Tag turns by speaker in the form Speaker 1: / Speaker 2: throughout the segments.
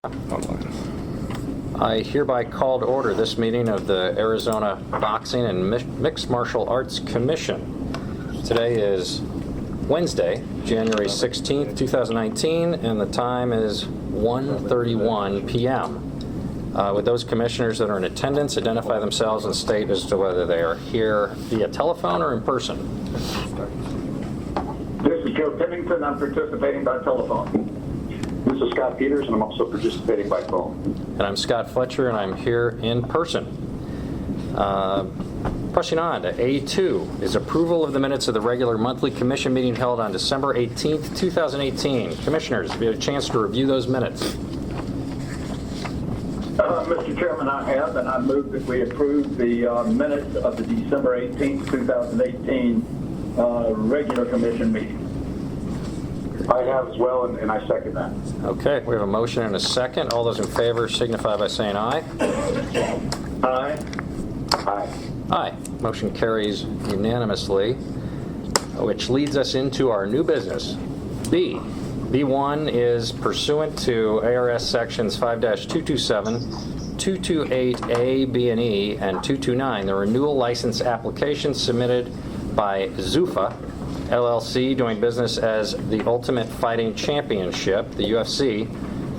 Speaker 1: I hereby call to order this meeting of the Arizona Boxing and Mixed Martial Arts Commission. Today is Wednesday, January 16th, 2019, and the time is 1:31 p.m. Would those commissioners that are in attendance identify themselves and state as to whether they are here via telephone or in person?
Speaker 2: This is Joe Pennington. I'm participating by telephone. This is Scott Peters, and I'm also participating by phone.
Speaker 1: And I'm Scott Fletcher, and I'm here in person. Pushing on to A2 is approval of the minutes of the regular monthly commission meeting held on December 18th, 2018. Commissioners, have you had a chance to review those minutes?
Speaker 2: Mr. Chairman, I have, and I move that we approve the minutes of the December 18th, 2018 regular commission meeting. I have as well, and I second that.
Speaker 1: Okay, we have a motion and a second. All those in favor signify by saying aye.
Speaker 2: Aye. Aye.
Speaker 1: Aye. Motion carries unanimously, which leads us into our new business, B. B1 is pursuant to ARS sections 5-227, 228A, B, and E, and 229, the renewal license application submitted by Zuffa LLC, doing business as the Ultimate Fighting Championship, the UFC,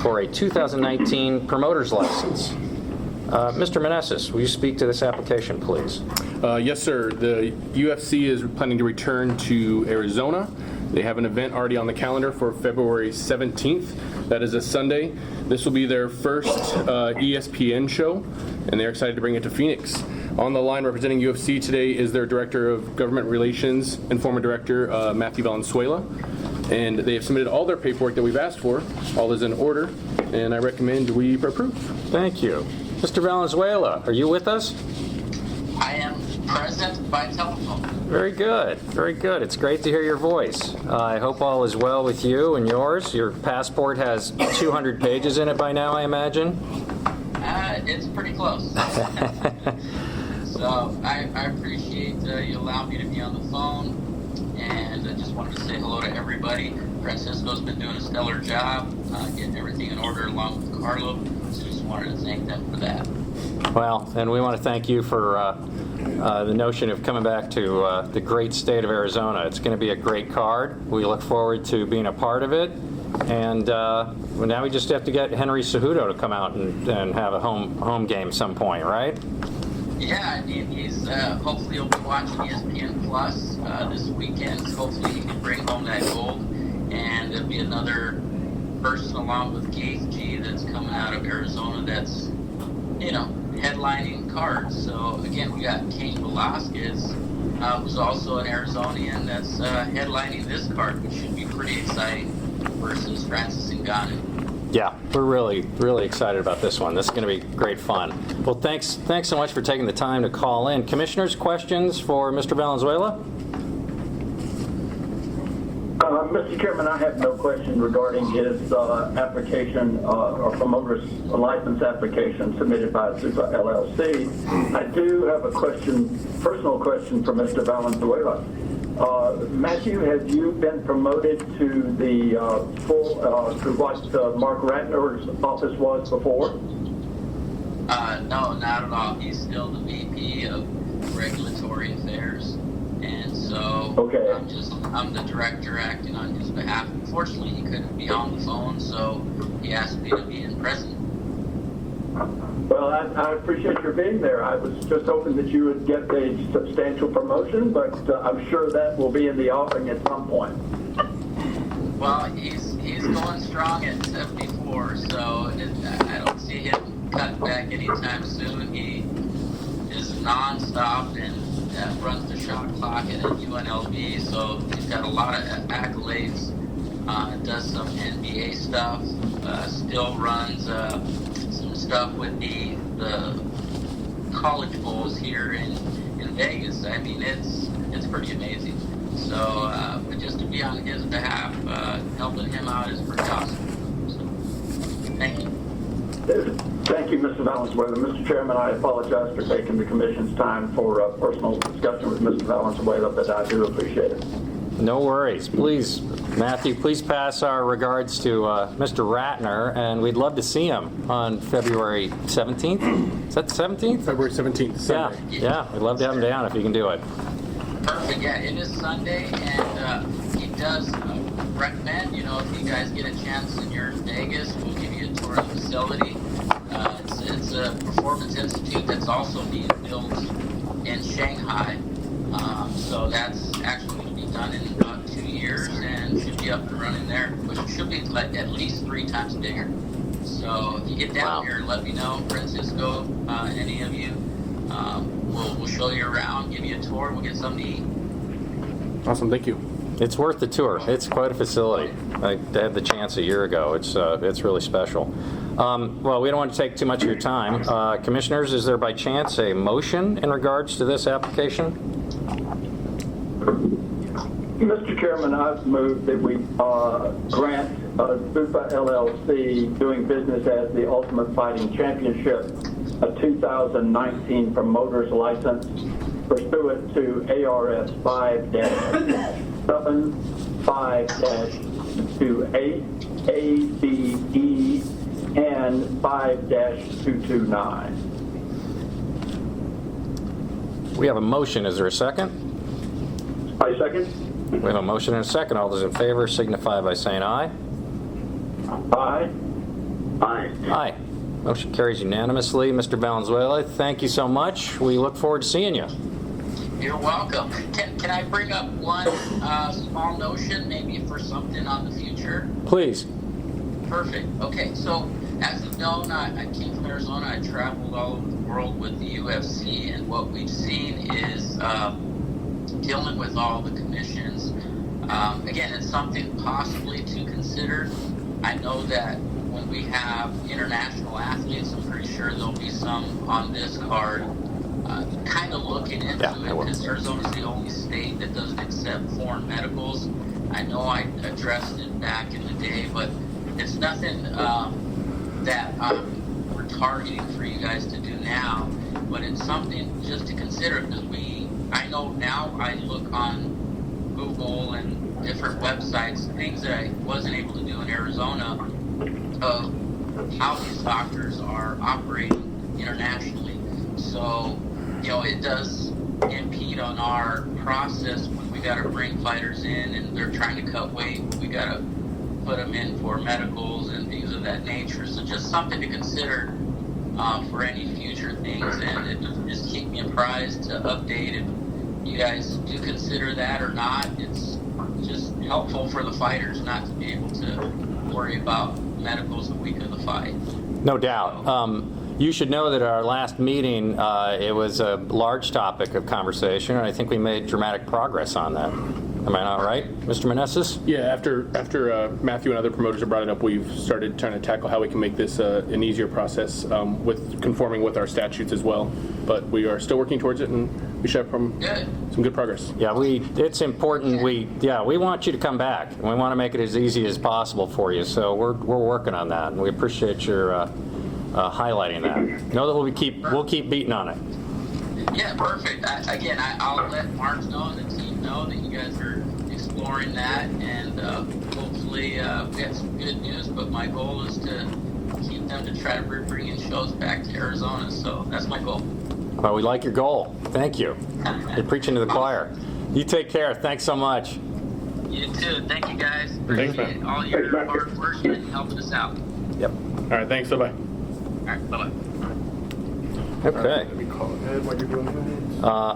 Speaker 1: for a 2019 promoter's license. Mr. Meneses, will you speak to this application, please?
Speaker 3: Yes, sir. The UFC is planning to return to Arizona. They have an event already on the calendar for February 17th. That is a Sunday. This will be their first ESPN show, and they're excited to bring it to Phoenix. On the line representing UFC today is their Director of Government Relations and former Director, Matthew Valenzuela. And they have submitted all their paperwork that we've asked for. All is in order, and I recommend we approve.
Speaker 1: Thank you. Mr. Valenzuela, are you with us?
Speaker 4: I am present by telephone.
Speaker 1: Very good. Very good. It's great to hear your voice. I hope all is well with you and yours. Your passport has 200 pages in it by now, I imagine?
Speaker 4: It's pretty close. So I appreciate you allowing me to be on the phone, and I just wanted to say hello to everybody. Francisco's been doing a stellar job getting everything in order along with Carlo, so just wanted to thank them for that.
Speaker 1: Well, and we want to thank you for the notion of coming back to the great state of Arizona. It's going to be a great card. We look forward to being a part of it. And well, now we just have to get Henry Cejudo to come out and have a home game some point, right?
Speaker 4: Yeah, he's hopefully he'll be watching ESPN Plus this weekend. Hopefully he can bring home that gold, and there'll be another person along with Keith G that's coming out of Arizona that's, headlining cards. So again, we got Cain Velasquez, who's also an Arizonian that's headlining this card, which should be pretty exciting, versus Francis Ngannou.
Speaker 1: Yeah, we're really, really excited about this one. This is going to be great fun. Well, thanks so much for taking the time to call in. Commissioners, questions for Mr. Valenzuela?
Speaker 2: Mr. Chairman, I have no question regarding his application or promoter's license application submitted by Zuffa LLC. I do have a personal question for Mr. Valenzuela. Matthew, have you been promoted to the to what Mark Ratner's office was before?
Speaker 4: No, not at all. He's still the VP of Regulatory Affairs, and so
Speaker 2: okay.
Speaker 4: I'm the director acting on his behalf. Unfortunately, he couldn't be on the phone, so he asked me to be in present.
Speaker 2: Well, I appreciate your being there. I was just hoping that you would get a substantial promotion, but I'm sure that will be in the offing at some point.
Speaker 4: Well, he's going strong at 74, so I don't see him cutting back anytime soon. He is nonstop and runs the shot clock at UNLV, so he's got a lot of accolades. Does some NBA stuff. Still runs some stuff with the college bowls here in Vegas. I mean, it's pretty amazing. So, but just to be on his behalf, helping him out is pretty awesome. So, thank you.
Speaker 2: Thank you, Mr. Valenzuela. Mr. Chairman, I apologize for taking the Commission's time for personal discussion with Mr. Valenzuela, but I do appreciate it.
Speaker 1: No worries. Please Matthew, please pass our regards to Mr. Ratner, and we'd love to see him on February 17th. Is that the 17th?
Speaker 3: February 17th, Sunday.
Speaker 1: Yeah, we'd love to have him down if you can do it.
Speaker 4: Perfect. Yeah, it is Sunday, and he does recommend, if you guys get a chance and you're in Vegas, we'll give you a tour of the facility. It's a performance institute that's also being built in Shanghai. So that's actually going to be done in about 2 years and should be up and running there, which should be at least 3 times bigger. So if you get down here, let me know, Francisco, any of you. We'll show you around, give you a tour, we'll get something to eat.
Speaker 3: Awesome, thank you.
Speaker 1: It's worth the tour. It's quite a facility. I had the chance a year ago. It's really special. Well, we don't want to take too much of your time. Commissioners, is there by chance a motion in regards to this application?
Speaker 2: Mr. Chairman, I've moved that we grant Super LLC, doing business as the Ultimate Fighting Championship, a 2019 promoter's license pursuant to ARS 5-7, 5-28, A, B, E, and 5-229.
Speaker 1: We have a motion. Is there a second?
Speaker 2: I second.
Speaker 1: We have a motion and a second. All those in favor signify by saying aye.
Speaker 2: Aye. Aye.
Speaker 1: Aye. Motion carries unanimously. Mr. Valenzuela, thank you so much. We look forward to seeing you.
Speaker 4: You're welcome. Can I bring up one small notion, maybe for something on the future?
Speaker 1: Please.
Speaker 4: Perfect. Okay, so as you've known, I came from Arizona. I traveled all over the world with the UFC, and what we've seen is dealing with all the commissions. Again, it's something possibly to consider. I know that when we have international athletes, I'm pretty sure there'll be some on this card kind of looking into it, because Arizona's the only state that doesn't accept foreign medicals. I know I addressed it back in the day, but it's nothing that we're targeting for you guys to do now, but it's something just to consider, because I know now I look on Google and different websites, things that I wasn't able to do in Arizona, of how these doctors are operating internationally. So, it does impede on our process when we got to bring fighters in and they're trying to cut weight. We got to put them in for medicals and things of that nature. So just something to consider for any future things, and it just keep me apprised to update if you guys do consider that or not. It's just helpful for the fighters not to be able to worry about medicals the week of the fight.
Speaker 1: No doubt. You should know that at our last meeting, it was a large topic of conversation, and I think we made dramatic progress on that. Am I not right, Mr. Meneses?
Speaker 3: Yeah, after Matthew and other promoters have brought it up, we've started trying to tackle how we can make this an easier process with conforming with our statutes as well. But we are still working towards it, and we should have some good progress.
Speaker 1: Yeah, it's important. We want you to come back, and we want to make it as easy as possible for you. So we're working on that, and we appreciate your highlighting that. Know that we'll keep beating on it.
Speaker 4: Yeah, perfect. I'll let Mark know and the team know that you guys are exploring that, and hopefully we get some good news. But my goal is to keep them to try to bring in shows back to Arizona. So that's my goal.
Speaker 1: Well, we like your goal. Thank you. You're preaching to the choir. You take care. Thanks so much.
Speaker 4: You too. Thank you, guys.
Speaker 3: Thanks,
Speaker 4: Appreciate
Speaker 3: man.
Speaker 4: all your hard work and helping us out.
Speaker 1: Yep.
Speaker 3: All right, thanks. Bye-bye.
Speaker 4: All right, bye-bye.
Speaker 1: Okay.
Speaker 3: Let me call ahead while you're doing that.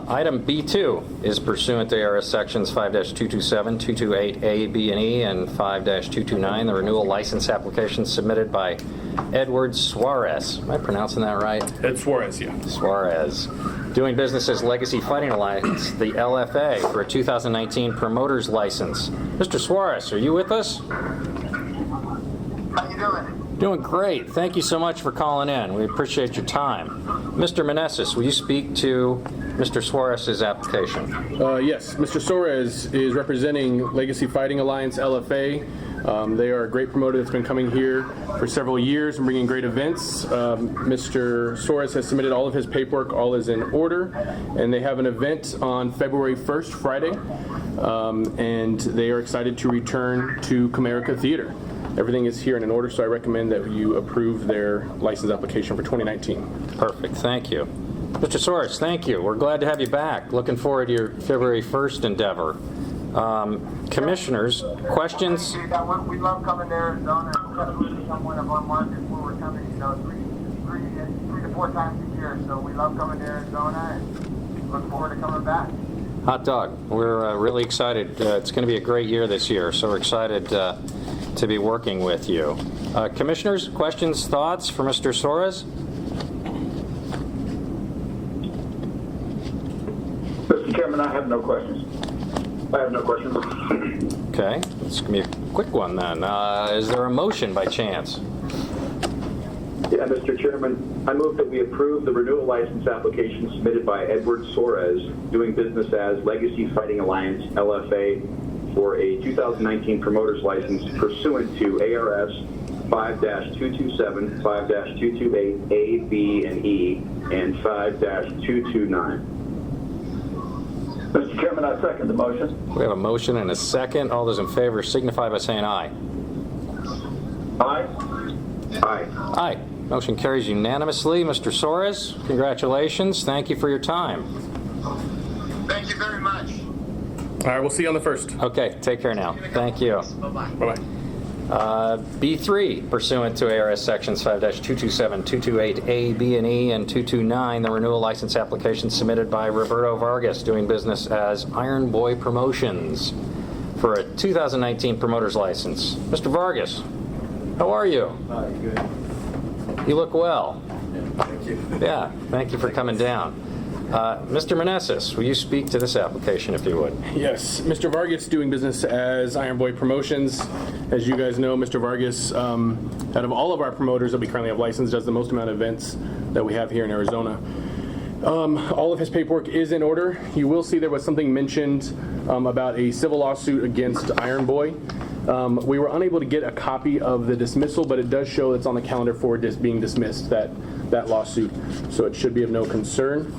Speaker 1: Item B2 is pursuant to ARS Sections 5-227, 228A, B, and E, and 5-229, the renewal license application submitted by Edward Suarez. Am I pronouncing that right?
Speaker 3: Ed Suarez, yeah.
Speaker 1: Suarez. Doing business as Legacy Fighting Alliance, the LFA, for a 2019 promoter's license. Mr. Suarez, are you with us?
Speaker 2: How you doing?
Speaker 1: Doing great. Thank you so much for calling in. We appreciate your time. Mr. Meneses, will you speak to Mr. Suarez's application?
Speaker 3: Yes, Mr. Suarez is representing Legacy Fighting Alliance, LFA. They are a great promoter that's been coming here for several years and bringing great events. Mr. Soares has submitted all of his paperwork. All is in order. And they have an event on February 1st, Friday. And they are excited to return to Comerica Theater. Everything is here and in order, so I recommend that you approve their license application for 2019.
Speaker 1: Perfect, thank you. Mr. Soares, thank you. We're glad to have you back. Looking forward to your February 1st endeavor. Commissioners, questions?
Speaker 5: We love coming to Arizona. It's definitely one of our markets where we're coming, three to four times a year. So we love coming to Arizona and look forward to coming back.
Speaker 1: Hot dog. We're really excited. It's going to be a great year this year, so we're excited to be working with you. Commissioners, questions, thoughts for Mr. Soares?
Speaker 2: Mr. Chairman, I have no questions.
Speaker 1: Okay, it's going to be a quick one then. Is there a motion by chance?
Speaker 6: Yeah, Mr. Chairman, I move that we approve the renewal license application submitted by Edward Soares, doing business as Legacy Fighting Alliance, LFA, for a 2019 promoter's license pursuant to ARS 5-227, 5-228, A, B, and E, and 5-229.
Speaker 2: Mr. Chairman, I second the motion.
Speaker 1: We have a motion and a second. All those in favor signify by saying aye.
Speaker 2: Aye.
Speaker 6: Aye.
Speaker 1: Aye. Motion carries unanimously. Mr. Soares, congratulations. Thank you for your time.
Speaker 5: Thank you very much.
Speaker 3: All right, we'll see you on the 1st.
Speaker 1: Okay, take care now. Thank you.
Speaker 5: Bye-bye.
Speaker 3: Bye-bye.
Speaker 1: B3, pursuant to ARS Sections 5-227, 228, A, B, and E, and 229, the renewal license application submitted by Roberto Vargas, doing business as Iron Boy Promotions, for a 2019 promoter's license. Mr. Vargas, how are you?
Speaker 7: Hi, good.
Speaker 1: You look well.
Speaker 7: Thank you.
Speaker 1: Yeah, thank you for coming down. Mr. Meneses, will you speak to this application if you would?
Speaker 3: Yes, Mr. Vargas doing business as Iron Boy Promotions. As you guys know, Mr. Vargas, out of all of our promoters that we currently have licensed, does the most amount of events that we have here in Arizona. All of his paperwork is in order. You will see there was something mentioned about a civil lawsuit against Iron Boy. We were unable to get a copy of the dismissal, but it does show it's on the calendar for being dismissed, that lawsuit, so it should be of no concern.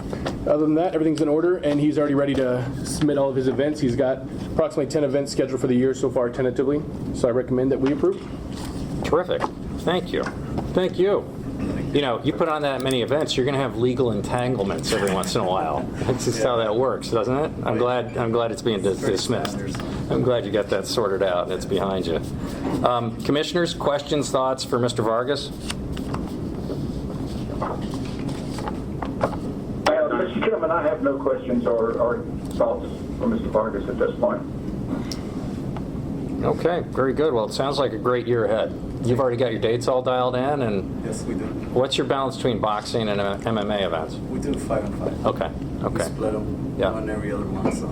Speaker 3: Other than that, everything's in order, and he's already ready to submit all of his events. He's got approximately 10 events scheduled for the year so far, tentatively, so I recommend that we approve.
Speaker 1: Terrific. Thank you. Thank you. You know, you put on that many events, you're going to have legal entanglements every once in a while. That's just how that works, doesn't it? I'm glad it's being dismissed. I'm glad you got that sorted out and it's behind you. Commissioners, questions, thoughts for Mr. Vargas?
Speaker 2: Mr. Chairman, I have no questions or thoughts for Mr. Vargas at this point.
Speaker 7: Okay, very good. Well, it sounds like a great year ahead. You've already got your dates all dialed in, and
Speaker 8: Yes, we do.
Speaker 7: what's your balance between boxing and MMA events?
Speaker 8: We do 5 and 5.
Speaker 7: Okay,
Speaker 8: We
Speaker 7: okay,
Speaker 8: split them
Speaker 7: Yeah.
Speaker 8: on every other one, so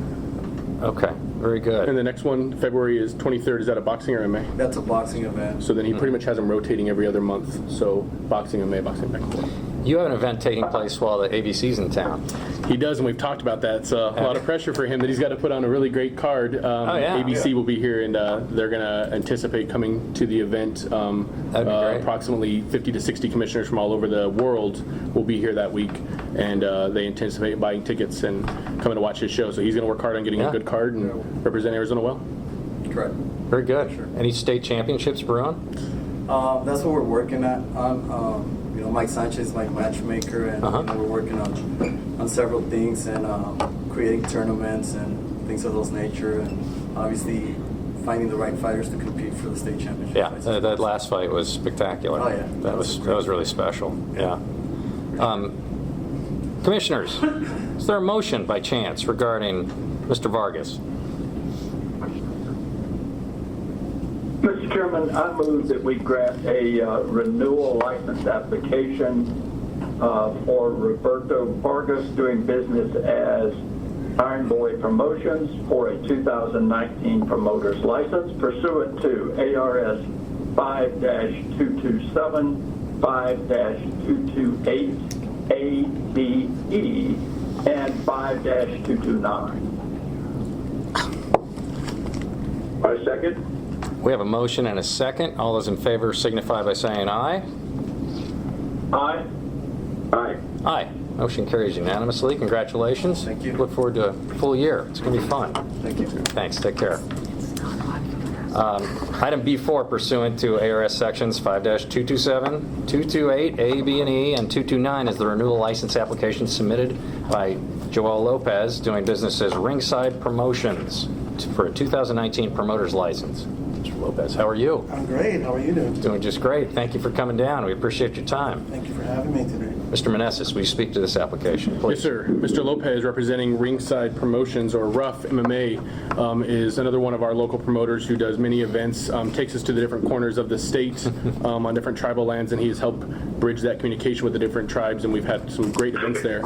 Speaker 7: okay, very
Speaker 3: And
Speaker 7: good.
Speaker 3: the next one, February is 23rd. Is that a boxing or MMA?
Speaker 8: that's a boxing event.
Speaker 3: So then he pretty much has them rotating every other month. So boxing, MMA, boxing, back and forth.
Speaker 7: You have an event taking place while the ABC's in town.
Speaker 3: He does, and we've talked about that. It's a lot of pressure for him that he's got to put on a really great card.
Speaker 7: yeah.
Speaker 3: ABC will be here, and they're going to anticipate coming to the event.
Speaker 7: That'd be great.
Speaker 3: Approximately 50 to 60 commissioners from all over the world will be here that week, and they anticipate buying tickets and coming to watch his show. So he's going to work hard on getting
Speaker 7: Yeah.
Speaker 3: a good card and represent Arizona well.
Speaker 8: Correct.
Speaker 7: Very good.
Speaker 8: Sure.
Speaker 7: Any state championships brewing?
Speaker 8: That's what we're working on. Mike Sanchez, my matchmaker, and we're working on several things and creating tournaments and things of those nature, and obviously finding the right fighters to compete for the state championship.
Speaker 7: Yeah,
Speaker 8: fights.
Speaker 7: that last fight was spectacular.
Speaker 8: Oh, yeah.
Speaker 7: That was really special. Yeah. Commissioners, is there a motion by chance regarding Mr. Vargas?
Speaker 2: Mr. Chairman, I move that we grant a renewal license application for Roberto Vargas, doing business as Iron Boy Promotions, for a 2019 promoter's license pursuant to ARS 5-227, 5-228, A, B, E, and 5-229.
Speaker 6: I second.
Speaker 1: We have a motion and a second. All those in favor signify by saying aye.
Speaker 2: Aye.
Speaker 6: Aye.
Speaker 1: Aye. Motion carries unanimously. Congratulations.
Speaker 8: Thank you.
Speaker 1: Look forward to a full year. It's going to be fun.
Speaker 8: Thank you.
Speaker 1: Thanks. Take care. Item B4, pursuant to ARS Sections 5-227, 228, A, B, and E, and 229 is the renewal license application submitted by Joel Lopez, doing business as Ringside Promotions, for a 2019 promoter's license. Mr. Lopez, how are you?
Speaker 9: I'm great. How are you doing?
Speaker 1: Doing just great. Thank you for coming down. We appreciate your time.
Speaker 9: Thank you for having me today.
Speaker 1: Mr. Meneses, will you speak to this application, please?
Speaker 3: Yes, sir. Mr. Lopez, representing Ringside Promotions, or RUF MMA, is another one of our local promoters who does many events, takes us to the different corners of the state on different tribal lands, and he has helped bridge that communication with the different tribes, and we've had some great events there.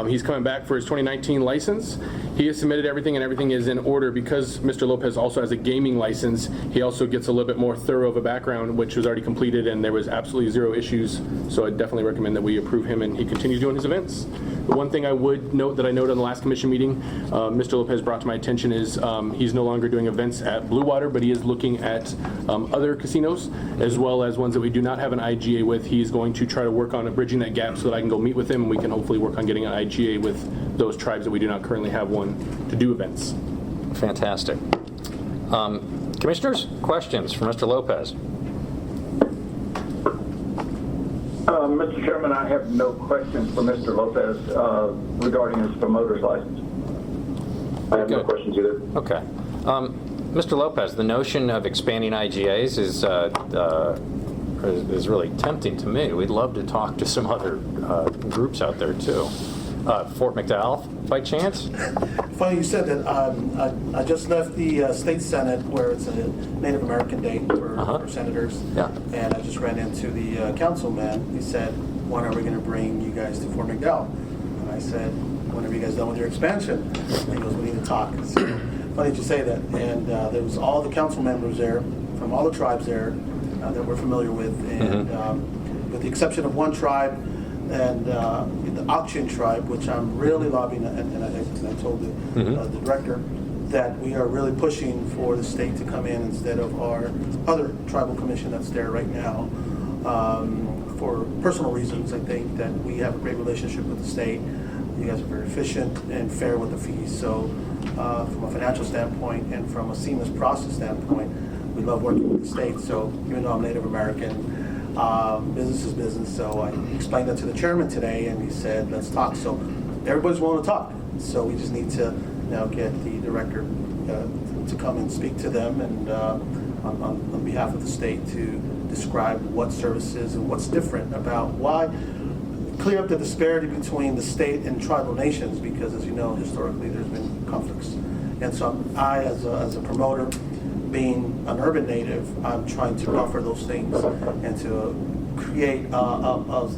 Speaker 3: He's coming back for his 2019 license. He has submitted everything, and everything is in order. Because Mr. Lopez also has a gaming license, he also gets a little bit more thorough of a background, which was already completed, and there was absolutely zero issues. So I definitely recommend that we approve him, and he continues doing his events. The one thing I would note that I noted on the last commission meeting, Mr. Lopez brought to my attention is he's no longer doing events at Blue Water, but he is looking at other casinos, as well as ones that we do not have an IGA with. He's going to try to work on bridging that gap so that I can go meet with him, and we can hopefully work on getting an IGA with those tribes that we do not currently have one to do events.
Speaker 1: Fantastic. Commissioners, questions for Mr. Lopez?
Speaker 2: Mr. Chairman, I have no questions for Mr. Lopez regarding his promoter's license.
Speaker 6: I have no
Speaker 1: Good.
Speaker 6: questions either.
Speaker 1: Okay. Mr. Lopez, the notion of expanding IGAs is really tempting to me. We'd love to talk to some other groups out there, too. Fort McDowell, by chance?
Speaker 9: Funny you said that. I just left the state senate where it's a Native American day for senators.
Speaker 1: Yeah.
Speaker 9: And I just ran into the councilman. He said, when are we going to bring you guys to Fort McDowell? And I said, when are you guys done with your expansion? And he goes, we need to talk. So, funny you say that. And there was all the council members there from all the tribes there that we're familiar with. And with the exception of one tribe, and the Auction tribe, which I'm really lobbying, and I told the director that we are really pushing for the state to come in instead of our other tribal commission that's there right now. For personal reasons, I think that we have a great relationship with the state. You guys are very efficient and fair with the fees. So from a financial standpoint and from a seamless process standpoint, we love working with the state. So even though I'm Native American, business is business, so I explained that to the chairman today, and he said, let's talk. So everybody's willing to talk. So we just need to now get the director to come and speak to them, and on behalf of the state to describe what services and what's different about why, clear up the disparity between the state and tribal nations, because as you know, historically there's been conflicts. And so I, as a promoter, being an urban native, I'm trying to offer those things and to create a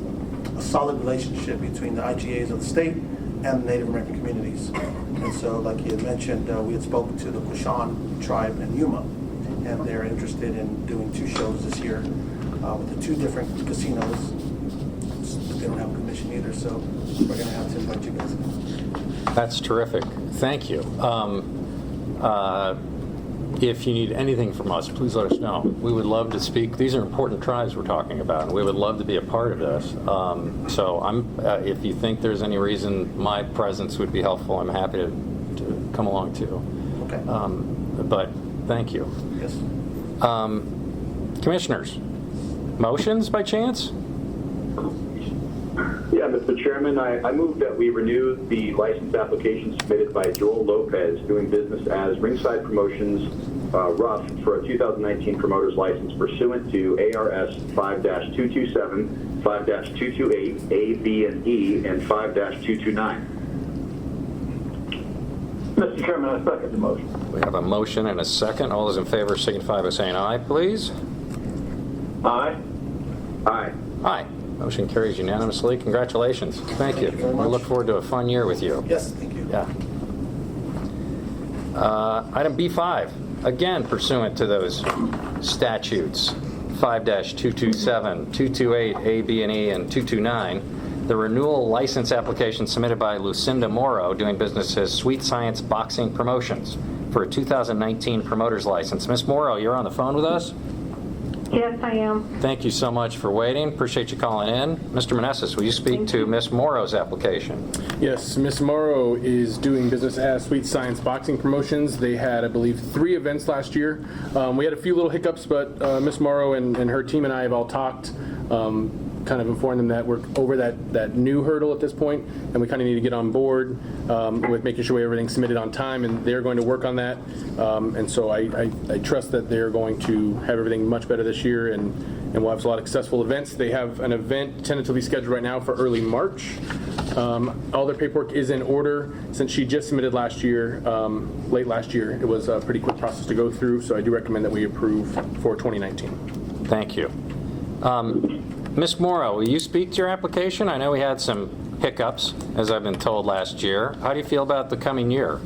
Speaker 9: solid relationship between the IGAs of the state and the Native American communities. And so, like you had mentioned, we had spoken to the Quashan tribe in Yuma, and they're interested in doing 2 shows this year with the 2 different casinos. They don't have a commission either, so we're going to have to invite you guys in.
Speaker 1: That's terrific. Thank you. If you need anything from us, please let us know. We would love to speak. These are important tribes we're talking about, and we would love to be a part of this. So if you think there's any reason my presence would be helpful, I'm happy to come along too.
Speaker 9: Okay.
Speaker 1: But thank you.
Speaker 9: Yes.
Speaker 1: Commissioners, motions by chance?
Speaker 6: Yeah, Mr. Chairman, I move that we renew the license application submitted by Joel Lopez, doing business as Ringside Promotions, RUF, for a 2019 promoter's license pursuant to ARS 5-227, 5-228, A, B, and E, and 5-229.
Speaker 2: Mr. Chairman, I second the motion.
Speaker 1: We have a motion and a second. All those in favor signify by saying aye, please.
Speaker 2: Aye.
Speaker 6: Aye.
Speaker 1: Aye. Motion carries unanimously. Congratulations. Thank you.
Speaker 9: you very
Speaker 1: We
Speaker 9: much.
Speaker 1: look forward to a fun year with you.
Speaker 9: Yes, thank you.
Speaker 1: Yeah. Item B5, again pursuant to those statutes, 5-227, 228, A, B, and E, and 229, the renewal license application submitted by Lucinda Morrow, doing business as Sweet Science Boxing Promotions, for a 2019 promoter's license. Ms. Morrow, you're on the phone with us?
Speaker 10: Yes, I am.
Speaker 1: Thank you so much for waiting. Appreciate you calling in. Mr. Meneses, will you speak to Ms. Morrow's application?
Speaker 3: Yes, Ms. Morrow is doing business as Sweet Science Boxing Promotions. They had, I believe, 3 events last year. We had a few little hiccups, but Ms. Morrow and her team and I have all talked, kind of informed them that we're over that new hurdle at this point, and we kind of need to get on board with making sure everything's submitted on time, and they're going to work on that. And so I trust that they're going to have everything much better this year, and we'll have a lot of successful events. They have an event tentatively scheduled right now for early March. All their paperwork is in order. Since she just submitted last year, late last year, it was a pretty quick process to go through, so I do recommend that we approve for 2019.
Speaker 1: Thank you. Ms. Morrow, will you speak to your application? I know we had some hiccups, as I've been told last year. How do you feel about the coming year?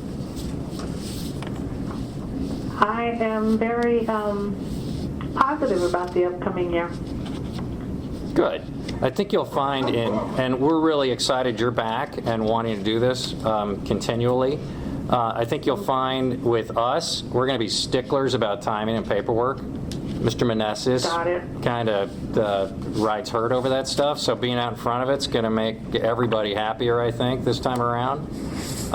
Speaker 10: I am very positive about the upcoming year.
Speaker 1: Good. I think you'll find and we're really excited you're back and wanting to do this continually. I think you'll find with us, we're going to be sticklers about timing and paperwork. Mr. Meneses kind of rides herd over that stuff, so being out in front of it's going to make everybody happier, I think, this time around.
Speaker 10: Yes,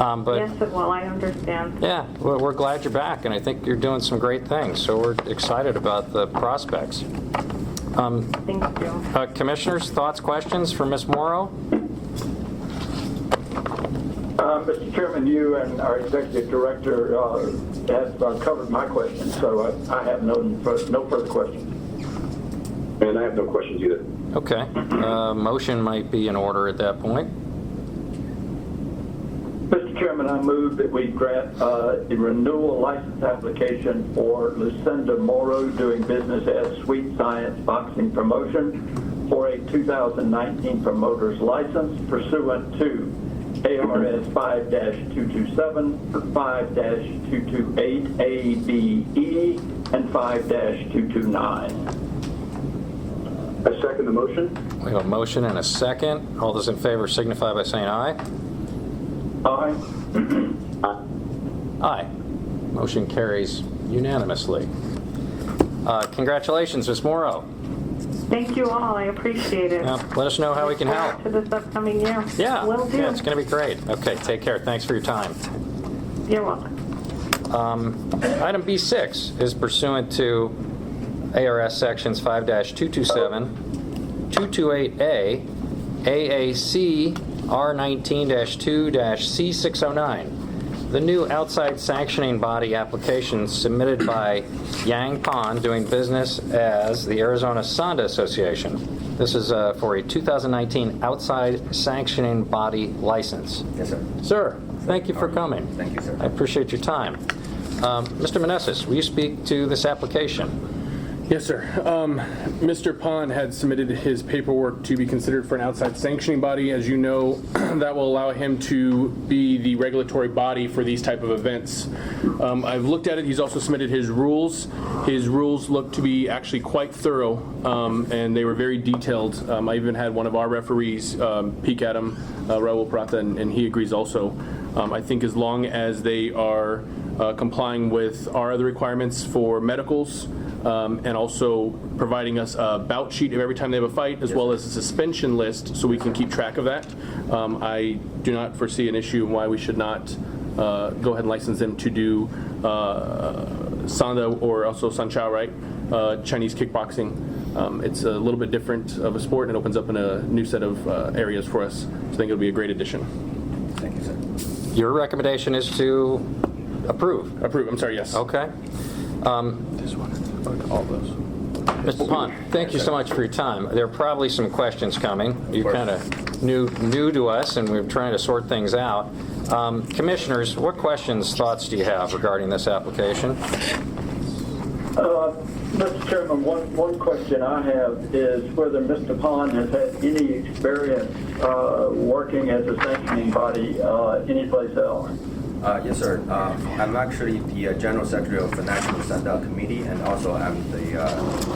Speaker 10: well, I understand.
Speaker 1: Yeah, we're glad you're back, and I think you're doing some great things, so we're excited about the prospects.
Speaker 10: Thank you.
Speaker 1: Commissioners, thoughts, questions for Ms. Morrow?
Speaker 2: Mr. Chairman, you and our executive director have covered my questions, so I have no further questions.
Speaker 6: And I have no questions either.
Speaker 1: Okay. Motion might be in order at that point.
Speaker 2: Mr. Chairman, I move that we grant a renewal license application for Lucinda Morrow doing business as Sweet Science Boxing Promotion for a 2019 promoter's license pursuant to ARS 5-227, 5-228 ABE, and 5-229.
Speaker 6: I second the motion.
Speaker 1: We have a motion and a second. All those in favor signify by saying aye.
Speaker 2: Aye.
Speaker 1: Aye. Motion carries unanimously. Congratulations, Ms. Morrow.
Speaker 10: Thank you all. I appreciate it.
Speaker 1: Let us know how we can help.
Speaker 10: To this upcoming year.
Speaker 1: Yeah.
Speaker 10: Will do.
Speaker 1: Yeah, it's going to be great. Okay, take care. Thanks for your time.
Speaker 10: You're welcome.
Speaker 1: Item B6 is pursuant to ARS Sections 5-227, 228A, AAC R19-2-C609. The new outside sanctioning body application submitted by Yang Pon doing business as the Arizona Sonda Association. This is for a 2019 outside sanctioning body license.
Speaker 11: Yes, sir.
Speaker 1: Sir, thank you for coming.
Speaker 11: Thank you, sir.
Speaker 1: I appreciate your time. Mr. Meneses, will you speak to this application?
Speaker 3: Yes, sir. Mr. Pond had submitted his paperwork to be considered for an outside sanctioning body. As you know, that will allow him to be the regulatory body for these type of events. I've looked at it. He's also submitted his rules. His rules look to be actually quite thorough, and they were very detailed. I even had one of our referees peek at them, Raul Prata, and he agrees also. I think as long as they are complying with our other requirements for medicals, and also providing us a bout sheet of every time they have a fight, as well as a suspension list so we can keep track of that. I do not foresee an issue why we should not go ahead and license them to do Sanda or also Sanchao, right? Chinese kickboxing. It's a little bit different of a sport and it opens up in a new set of areas for us. So I think it'll be a great addition.
Speaker 11: Thank you, sir.
Speaker 1: Your recommendation is to approve?
Speaker 3: Approve, I'm sorry, yes.
Speaker 1: Okay.
Speaker 3: All those.
Speaker 1: Mr. Pond, thank you so much for your time. There are probably some questions coming. You kind of new to us, and we're trying to sort things out. Commissioners, what questions, thoughts do you have regarding this application?
Speaker 2: Mr. Chairman, one question I have is whether Mr. Pond has had any experience working as a sanctioning body anyplace else.
Speaker 11: Yes, sir. I'm actually the General Secretary of the National Sanda Committee, and also I'm the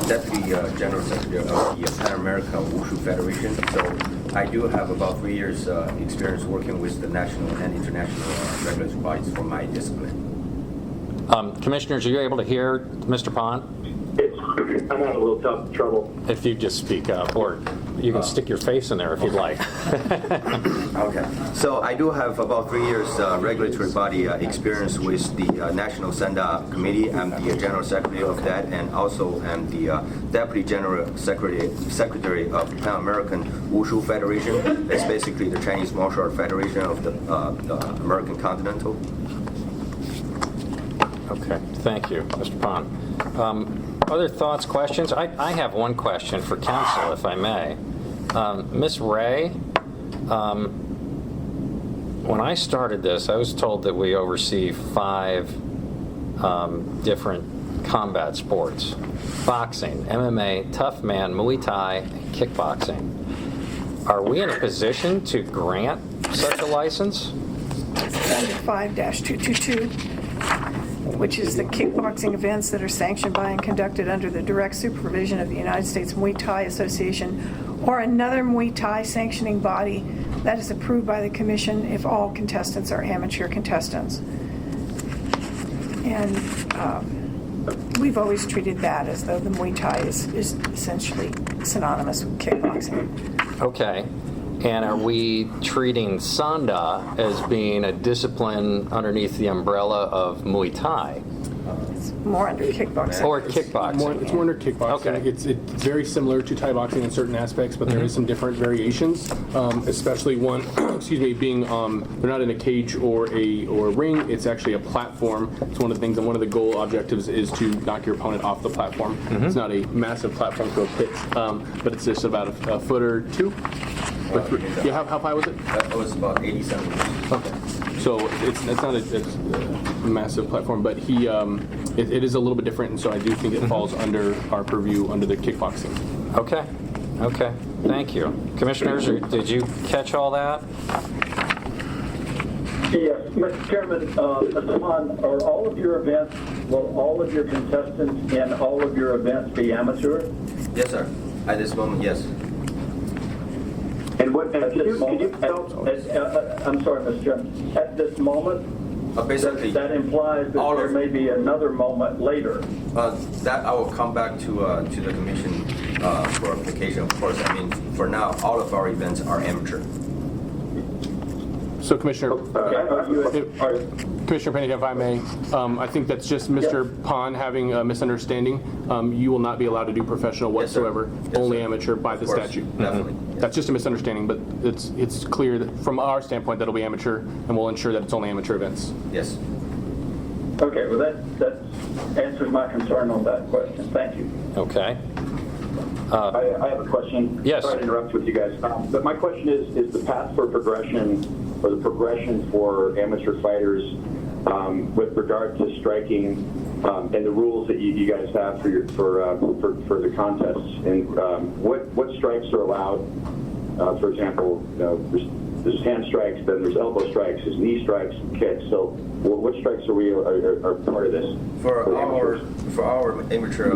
Speaker 11: Deputy General Secretary of the Pan America Wushu Federation. So I do have about 3 years experience working with the national and international regulatory bodies for my discipline.
Speaker 1: Commissioners, are you able to hear Mr. Pond?
Speaker 6: I'm having a little tough trouble.
Speaker 1: If you just speak up, or you can stick your face in there if you'd like.
Speaker 11: Okay. So I do have about 3 years regulatory body experience with the National Sanda Committee. I'm the General Secretary of that, and also am the Deputy General Secretary of the Pan American Wushu Federation. That's basically the Chinese Martial Art Federation of the American Continental.
Speaker 1: Okay, thank you, Mr. Pond. Other thoughts, questions? I have one question for council, if I may. Ms. Ray, when I started this, I was told that we oversee 5 different combat sports: boxing, MMA, tough man, Muay Thai, and kickboxing. Are we in a position to grant such a license?
Speaker 12: Under 5-222, which is the kickboxing events that are sanctioned by and conducted under the direct supervision of the United States Muay Thai Association or another Muay Thai sanctioning body that is approved by the Commission if all contestants are amateur contestants. And we've always treated that as though the Muay Thai is essentially synonymous with kickboxing.
Speaker 1: Okay. And are we treating Sanda as being a discipline underneath the umbrella of Muay Thai?
Speaker 12: It's more under kickboxing.
Speaker 1: Or kickboxing?
Speaker 3: It's more under kickboxing.
Speaker 1: Okay.
Speaker 3: It's very similar to Thai boxing in certain aspects, but there is some different variations, especially one, excuse me, being they're not in a cage or a ring. It's actually a platform. It's one of the things, and one of the goal objectives is to knock your opponent off the platform. It's not a massive platform to a pit, but it's just about a foot or 2. Yeah, how high was it?
Speaker 11: That was about 80 centimeters.
Speaker 3: Okay. So it's not a massive platform, but it is a little bit different, and so I do think it falls under our purview under the kickboxing.
Speaker 1: Okay. Okay. Thank you. Commissioners, did you catch all that?
Speaker 2: Yes, Mr. Chairman, Mr. Hahn, are all of your events, will all of your contestants in all of your events be amateur?
Speaker 11: Yes, sir. At this moment, yes.
Speaker 2: And what, at this moment, I'm sorry, Mr. Chairman, at this moment,
Speaker 11: Basically,
Speaker 2: that implies that
Speaker 11: all
Speaker 2: there
Speaker 11: of-
Speaker 2: may be another moment later.
Speaker 11: That I will come back to the commission for application, of course. I mean, for now, all of our events are amateur.
Speaker 3: So, Commissioner, Commissioner Pennington, if I may, I think that's just Mr. Pond having a misunderstanding. You will not be allowed to do professional whatsoever,
Speaker 11: Yes,
Speaker 3: only
Speaker 11: sir.
Speaker 3: amateur by the
Speaker 11: Of course,
Speaker 3: statute.
Speaker 11: definitely.
Speaker 3: That's just a misunderstanding, but it's clear that from our standpoint that'll be amateur, and we'll ensure that it's only amateur events.
Speaker 11: Yes.
Speaker 2: Okay, well, that answers my concern on that question. Thank you.
Speaker 1: Okay.
Speaker 6: I have a question.
Speaker 1: Yes.
Speaker 6: Sorry to interrupt with you guys. But my question is the path for progression or the progression for amateur fighters with regard to striking and the rules that you guys have for the contests, and what strikes are allowed? For example, there's hand strikes, then there's elbow strikes, there's knee strikes, kicks. So what strikes are part of this?
Speaker 11: For our amateur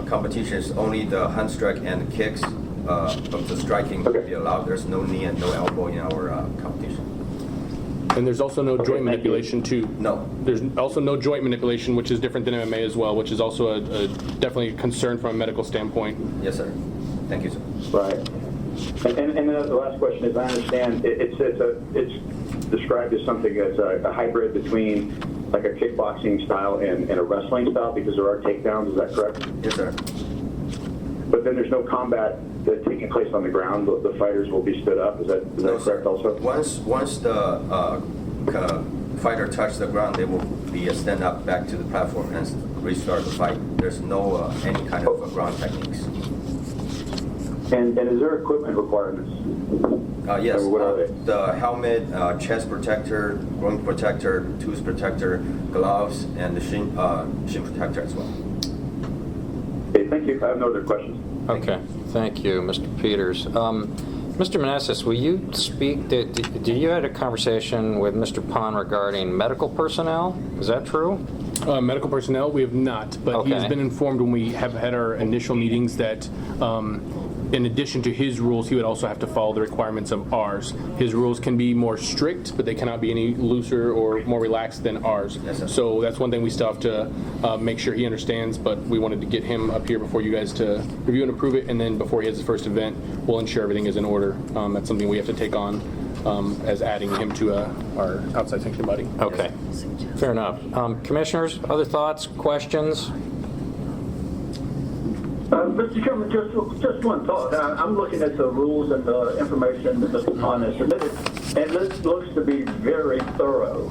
Speaker 11: competitions, only the hand strike and kicks of the striking will be allowed. There's no knee and no elbow in our competition.
Speaker 3: And there's also no joint manipulation too.
Speaker 11: No.
Speaker 3: There's also no joint manipulation, which is different than MMA as well, which is also definitely a concern from a medical standpoint.
Speaker 11: Yes, sir. Thank you, sir.
Speaker 6: Right. And then the last question is, I understand it's described as something that's a hybrid between like a kickboxing style and a wrestling style because there are takedowns. Is that correct?
Speaker 11: Yes, sir.
Speaker 6: But then there's no combat taking place on the ground. The fighters will be stood up. Is that correct also?
Speaker 11: Once the fighter touches the ground, they will be stand up back to the platform and restart the fight. There's no any kind of ground techniques.
Speaker 6: And is there equipment requirements?
Speaker 11: Yes.
Speaker 6: What are they?
Speaker 11: The helmet, chest protector, groin protector, tooth protector, gloves, and the shin protector as well.
Speaker 6: Okay, thank you. I have no other questions.
Speaker 1: Okay. Thank you, Mr. Peters. Mr. Manassas, will you speak? Did you had a conversation with Mr. Pond regarding medical personnel? Is that true?
Speaker 3: Medical personnel, we have not, but
Speaker 1: Okay.
Speaker 3: he's been informed when we have had our initial meetings that in addition to his rules, he would also have to follow the requirements of ours. His rules can be more strict, but they cannot be any looser or more relaxed than ours.
Speaker 11: Yes, sir.
Speaker 3: So that's one thing we still have to make sure he understands, but we wanted to get him up here before you guys to review and approve it, and then before he has his first event, we'll ensure everything is in order. That's something we have to take on as adding him to our outside sanctioning body.
Speaker 1: Okay, fair enough. Commissioners, other thoughts, questions?
Speaker 2: Mr. Chairman, just one thought. I'm looking at the rules and the information that Mr. Pond has submitted, and this looks to be very thorough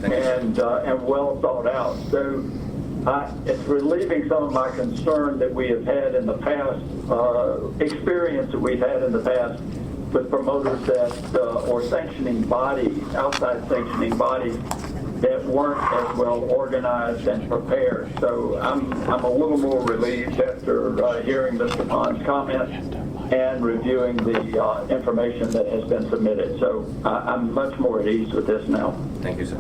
Speaker 2: and well thought out. So it's relieving some of my concern that we have had in the past, experience that we've had in the past with promoters that, or sanctioning bodies, outside sanctioning bodies, that weren't as well organized and prepared. So I'm a little more relieved after hearing Mr. Pond's comment and reviewing the information that has been submitted. So I'm much more at ease with this now.
Speaker 11: Thank you, sir.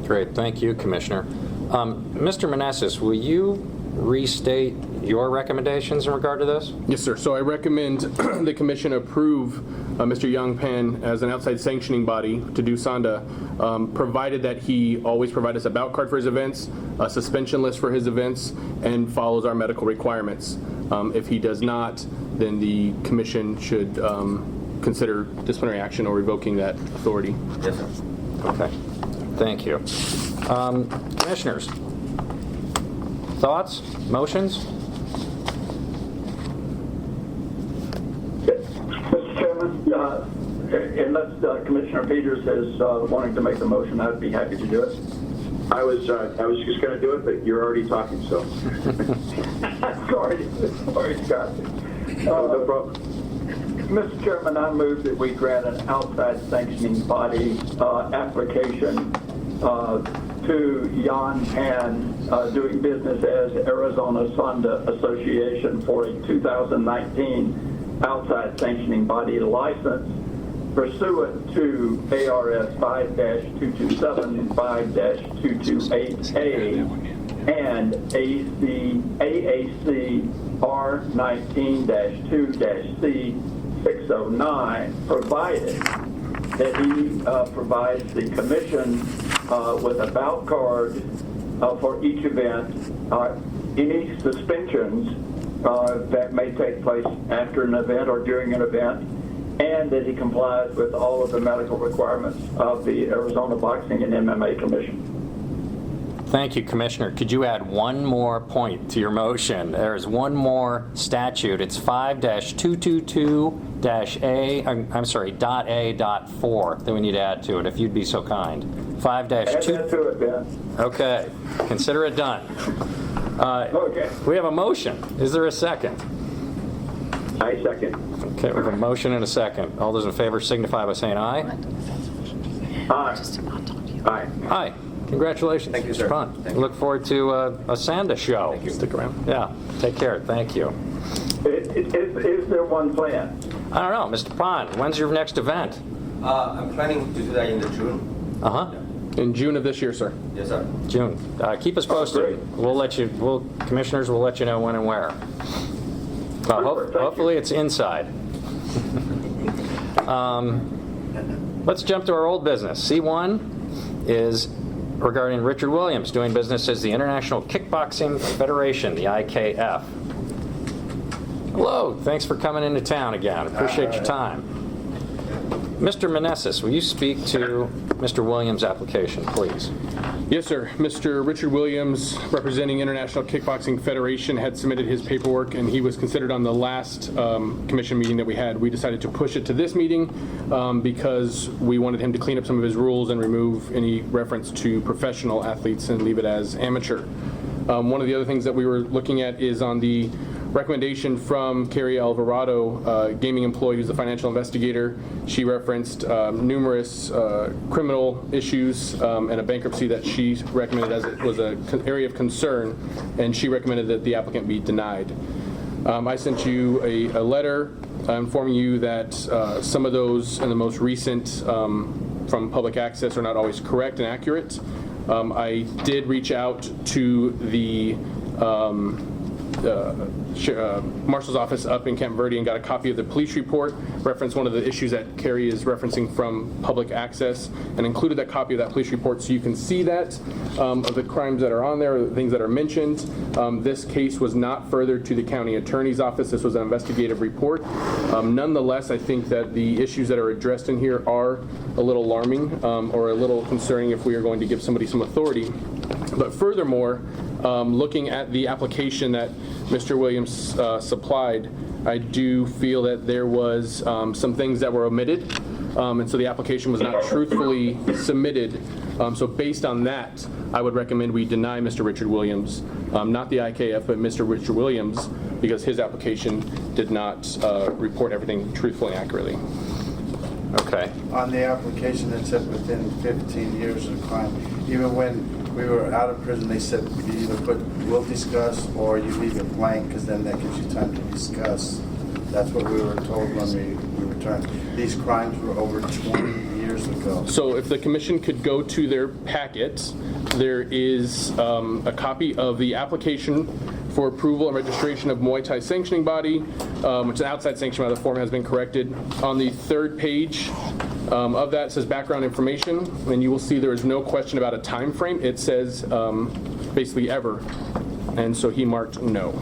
Speaker 1: Great, thank you, Commissioner. Mr. Meneses, will you restate your recommendations in regard to this?
Speaker 3: Yes, sir. So I recommend the commission approve Mr. Youngpan as an outside sanctioning body to do SANDA, provided that he always provides us a bout card for his events, a suspension list for his events, and follows our medical requirements. If he does not, then the commission should consider disciplinary action or revoking that authority.
Speaker 11: Yes, sir.
Speaker 1: Okay, thank you. Commissioners, thoughts, motions?
Speaker 2: Mr. Chairman, unless Commissioner Peters is wanting to make the motion, I'd be happy to do it.
Speaker 6: I was just going to do it, but you're already talking, so.
Speaker 2: Sorry, Scott.
Speaker 6: No problem.
Speaker 2: Mr. Chairman, I move that we grant an outside sanctioning body application to Jan Pan, doing business as Arizona SANDA Association, for a 2019 outside sanctioning body license pursuant to ARS 5-227, 5-228A, and AAC R19-2-C609, provided that he provides the commission with a bout card for each event, any suspensions that may take place after an event or during an event, and that he complies with all of the medical requirements of the Arizona Boxing and MMA Commission.
Speaker 1: Thank you, Commissioner. Could you add one more point to your motion? There's one more statute. It's 5-222-A, I'm sorry, .A.4 that we need to add to it, if you'd be so kind. 5-2.
Speaker 2: Add that to it, Ben.
Speaker 1: Okay, consider it done.
Speaker 2: Okay.
Speaker 1: We have a motion. Is there a second?
Speaker 6: I second.
Speaker 1: Okay, we have a motion and a second. All those in favor signify by saying aye.
Speaker 6: Aye. Aye.
Speaker 1: Aye. Congratulations.
Speaker 11: Thank you,
Speaker 1: Mr.
Speaker 11: sir.
Speaker 1: Pond.
Speaker 11: Thank you.
Speaker 1: Look forward to a SANDA show.
Speaker 3: Thank you. Stick around.
Speaker 1: Yeah, take care. Thank you.
Speaker 2: Is there one plan?
Speaker 1: I don't know, Mr. Pond, when's your next event?
Speaker 11: I'm planning to do that in the June.
Speaker 1: Uh-huh.
Speaker 3: In June of this year, sir.
Speaker 11: Yes, sir.
Speaker 1: June. Keep us posted.
Speaker 2: great.
Speaker 1: Commissioners will let you know when and where. Well,
Speaker 2: Perfect, thank you.
Speaker 1: hopefully it's inside. Let's jump to our old business. C1 is regarding Richard Williams doing business as the International Kickboxing Federation, the IKF. Hello, thanks for coming into town again. Appreciate your time. Mr. Meneses, will you speak to Mr. Williams' application, please?
Speaker 3: Yes, sir. Mr. Richard Williams, representing International Kickboxing Federation, had submitted his paperwork, and he was considered on the last commission meeting that we had. We decided to push it to this meeting because we wanted him to clean up some of his rules and remove any reference to professional athletes and leave it as amateur. One of the other things that we were looking at is on the recommendation from Carrie Alvarado, gaming employee who's the financial investigator. She referenced numerous criminal issues and a bankruptcy that she recommended as it was an area of concern, and she recommended that the applicant be denied. I sent you a letter informing you that some of those in the most recent from public access are not always correct and accurate. I did reach out to the Marshal's office up in Camp Verde and got a copy of the police report, referenced one of the issues that Carrie is referencing from public access, and included that copy of that police report so you can see that, of the crimes that are on there, the things that are mentioned. This case was not furthered to the county attorney's office. This was an investigative report. Nonetheless, I think that the issues that are addressed in here are a little alarming or a little concerning if we are going to give somebody some authority. But furthermore, looking at the application that Mr. Williams supplied, I do feel that there was some things that were omitted, and so the application was not truthfully submitted. So based on that, I would recommend we deny Mr. Richard Williams, not the IKF, but Mr. Richard Williams, because his application did not report everything truthfully and accurately.
Speaker 1: Okay.
Speaker 13: On the application, it said within 15 years of crime. Even when we were out of prison, they said you either put "will discuss" or you leave it blank because then that gives you time to discuss. That's what we were told when we returned. These crimes were over 20 years ago.
Speaker 3: So if the commission could go to their packet, there is a copy of the application for approval and registration of Muay Thai sanctioning body, which is an outside sanction body. The form has been corrected. On the third page of that, it says background information, and you will see there is no question about a time frame. It says basically ever, and so he marked no.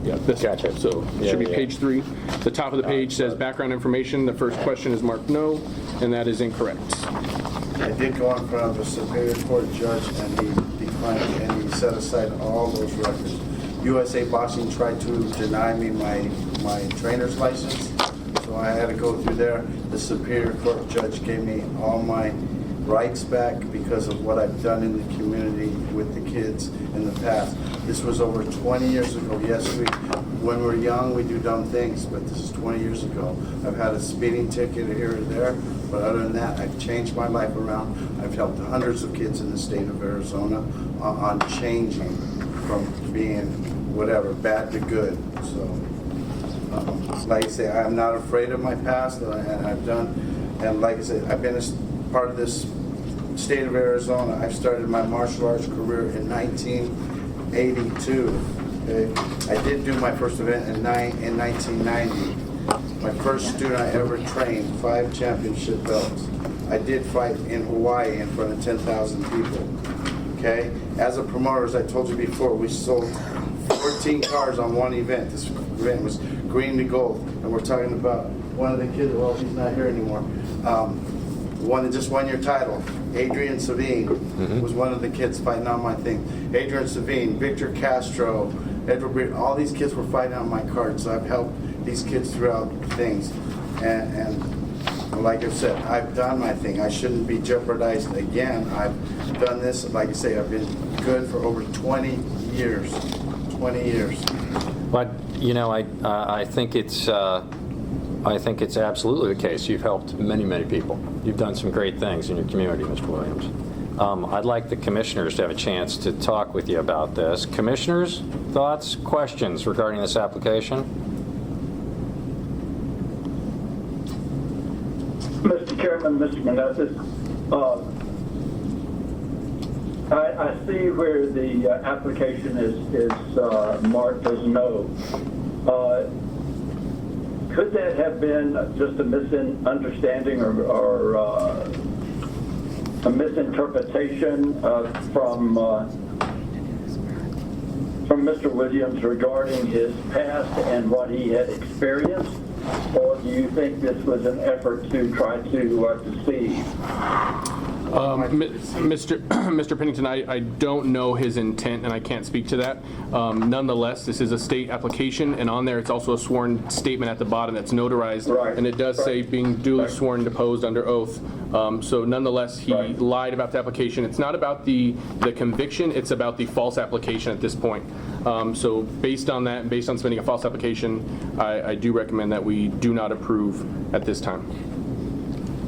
Speaker 3: Yeah, this.
Speaker 1: Gotcha.
Speaker 3: So it should be page 3. The top of the page says background information. The first question is marked no, and that is incorrect.
Speaker 13: I did go in front of a Superior Court judge, and he declined, and he set aside all those records. USA Boxing tried to deny me my trainer's license, so I had to go through there. The Superior Court judge gave me all my rights back because of what I've done in the community with the kids in the past. This was over 20 years ago. Yes, when we're young, we do dumb things, but this is 20 years ago. I've had a speeding ticket here or there, but other than that, I've changed my life around. I've helped hundreds of kids in the state of Arizona on changing from being whatever, bad to good. So, like I say, I'm not afraid of my past, and I've done, and like I said, I've been a part of this state of Arizona. I started my martial arts career in 1982. Okay? I did do my first event in 1990. My first student I ever trained, 5 championship belts. I did fight in Hawaii in front of 10,000 people. Okay? As a promoter, as I told you before, we sold 14 cars on one event. This event was green to gold. And we're talking about one of the kids, well, he's not here anymore, just won your title. Adrian Savine was one of the kids fighting on my thing. Adrian Savine, Victor Castro, Edward Breed, all these kids were fighting on my card. So I've helped these kids throughout things. And like I said, I've done my thing. I shouldn't be jeopardized again. I've done this, like I say, I've been good for over 20 years. 20 years.
Speaker 1: But, you know, I think it's absolutely the case. You've helped many, many people. You've done some great things in your community, Mr. Williams. I'd like the commissioners to have a chance to talk with you about this. Commissioners, thoughts, questions regarding this application?
Speaker 2: Mr. Chairman, Mr. Menezes, I see where the application is marked as no. Could that have been just a misunderstanding or a misinterpretation from Mr. Williams regarding his past and what he had experienced? Or do you think this was an effort to try to deceive?
Speaker 3: Mr. Pennington, I don't know his intent, and I can't speak to that. Nonetheless, this is a state application, and on there it's also a sworn statement at the bottom that's notarized, and it does say being duly sworn, deposed under oath. So nonetheless, he lied about the application. It's not about the conviction, it's about the false application at this point. So based on that, based on submitting a false application, I do recommend that we do not approve at this time.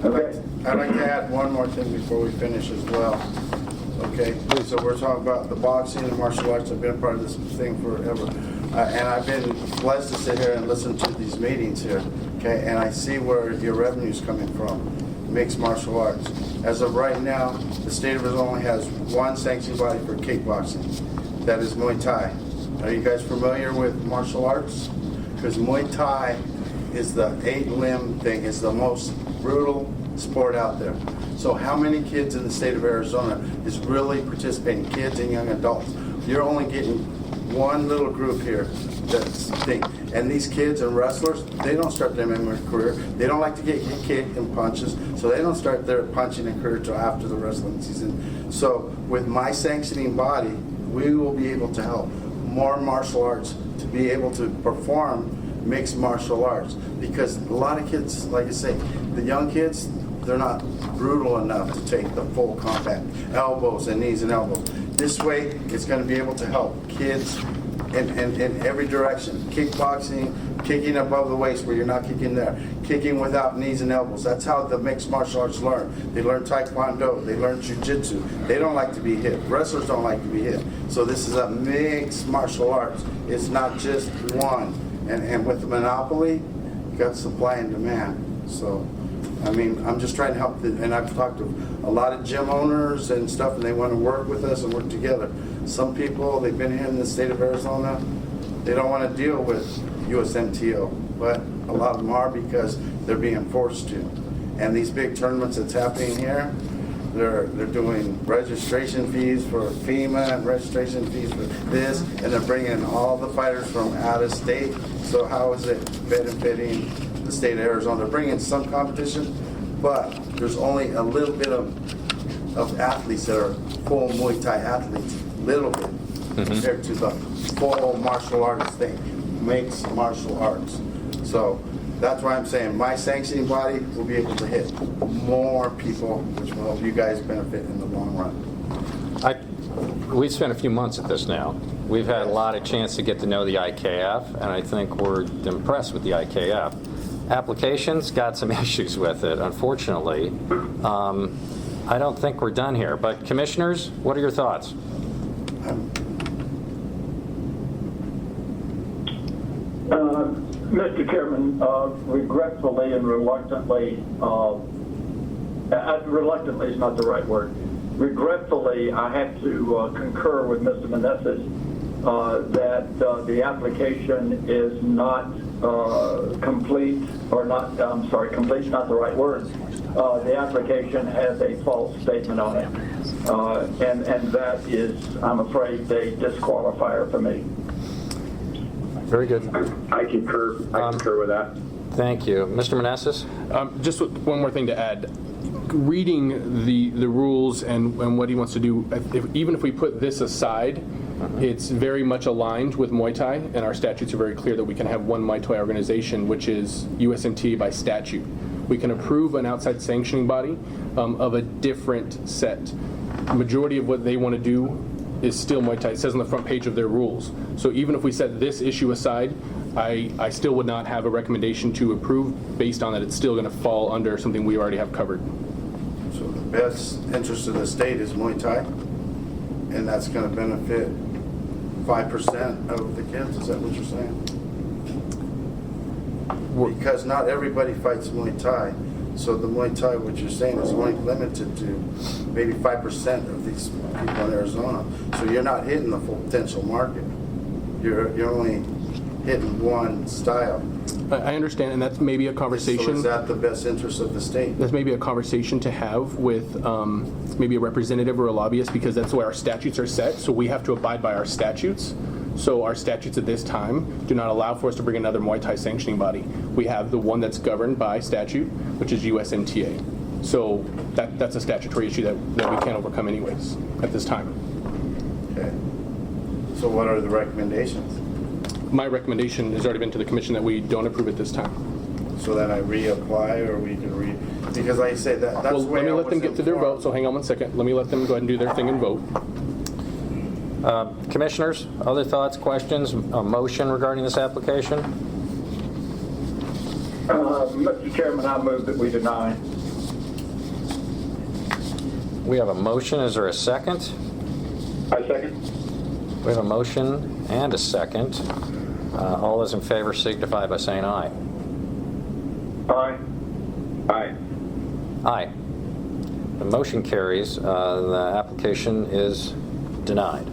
Speaker 13: I'd like to add one more thing before we finish as well. Okay, so we're talking about the boxing and martial arts. I've been part of this thing forever. And I've been blessed to sit here and listen to these meetings here. Okay, and I see where your revenue's coming from. mixed martial arts. As of right now, the state of Arizona only has one sanctioning body for kickboxing. That is Muay Thai. Are you guys familiar with martial arts? Because Muay Thai is the 8-limb thing. It's the most brutal sport out there. So how many kids in the state of Arizona is really participating, kids and young adults? You're only getting one little group here that's thing. And these kids and wrestlers, they don't start their MMA career. They don't like to get kicked and punches, so they don't start their punching and career until after the wrestling season. So with my sanctioning body, we will be able to help more martial arts to be able to perform mixed martial arts. Because a lot of kids, like I say, the young kids, they're not brutal enough to take the full combat, elbows and knees and elbows. This way, it's going to be able to help kids in every direction. Kickboxing, kicking above the waist where you're not kicking there, kicking without knees and elbows. That's how the mixed martial arts learn. They learn taekwondo, they learn jiu-jitsu. They don't like to be hit. Wrestlers don't like to be hit. So this is a mixed martial arts. It's not just one. And with the monopoly, you got supply and demand. So, I mean, I'm just trying to help, and I've talked to a lot of gym owners and stuff, and they want to work with us and work together. Some people, they've been here in the state of Arizona, they don't want to deal with USMTO, but a lot of them are because they're being forced to. And these big tournaments that's happening here, they're doing registration fees for FEMA and registration fees for this, and they're bringing in all the fighters from out of state. So how is it benefiting the state of Arizona? They're bringing some competition, but there's only a little bit of athletes that are full Muay Thai athletes, little bit, compared to the full martial arts thing, mixed martial arts. So that's why I'm saying my sanctioning body will be able to hit more people, which will help you guys benefit in the long run.
Speaker 1: We've spent a few months at this now. We've had a lot of chance to get to know the IKF, and I think we're impressed with the IKF. Applications got some issues with it, unfortunately. I don't think we're done here, but commissioners, what are your thoughts?
Speaker 2: Mr. Chairman, regretfully and reluctantly, reluctantly is not the right word. Regretfully, I have to concur with Mr. Meneses that the application is not complete, or not, I'm sorry, complete is not the right word. The application has a false statement on it. And that is, I'm afraid, a disqualifier for me.
Speaker 1: Very good.
Speaker 6: I concur with that.
Speaker 1: Thank you. Mr. Meneses?
Speaker 3: Just one more thing to add. Reading the rules and what he wants to do, even if we put this aside, it's very much aligned with Muay Thai, and our statutes are very clear that we can have one Muay Thai organization, which is USMTA by statute. We can approve an outside sanctioning body of a different set. The majority of what they want to do is still Muay Thai. It says on the front page of their rules. So even if we set this issue aside, I still would not have a recommendation to approve based on that. It's still going to fall under something we already have covered.
Speaker 13: So the best interest of the state is Muay Thai, and that's going to benefit 5% of the kids. Is that what you're saying? Because not everybody fights Muay Thai. So the Muay Thai, what you're saying, is only limited to maybe 5% of these people in Arizona. So you're not hitting the full potential market. You're only hitting one style.
Speaker 3: I understand, and that's maybe a conversation.
Speaker 13: So is that the best interest of the state?
Speaker 3: That's maybe a conversation to have with maybe a representative or a lobbyist, because that's where our statutes are set. So we have to abide by our statutes. So our statutes at this time do not allow for us to bring another Muay Thai sanctioning body. We have the one that's governed by statute, which is USMTA. So that's a statutory issue that we can't overcome anyways at this time.
Speaker 13: Okay. So what are the recommendations?
Speaker 3: My recommendation has already been to the commission that we don't approve it this time.
Speaker 13: So then I reapply, or we can because like I said, that's
Speaker 3: well,
Speaker 13: the way
Speaker 3: let me
Speaker 13: I
Speaker 3: let them
Speaker 13: was
Speaker 3: get to their
Speaker 13: informed.
Speaker 3: vote, so hang on one second. Let me let them go ahead and do their thing and vote.
Speaker 1: Commissioners, other thoughts, questions, a motion regarding this application?
Speaker 2: Mr. Chairman, I move that we deny.
Speaker 1: We have a motion. Is there a second?
Speaker 6: I second.
Speaker 1: We have a motion and a second. All those in favor signify by saying aye.
Speaker 2: Aye.
Speaker 6: Aye.
Speaker 1: Aye. The motion carries. The application is denied.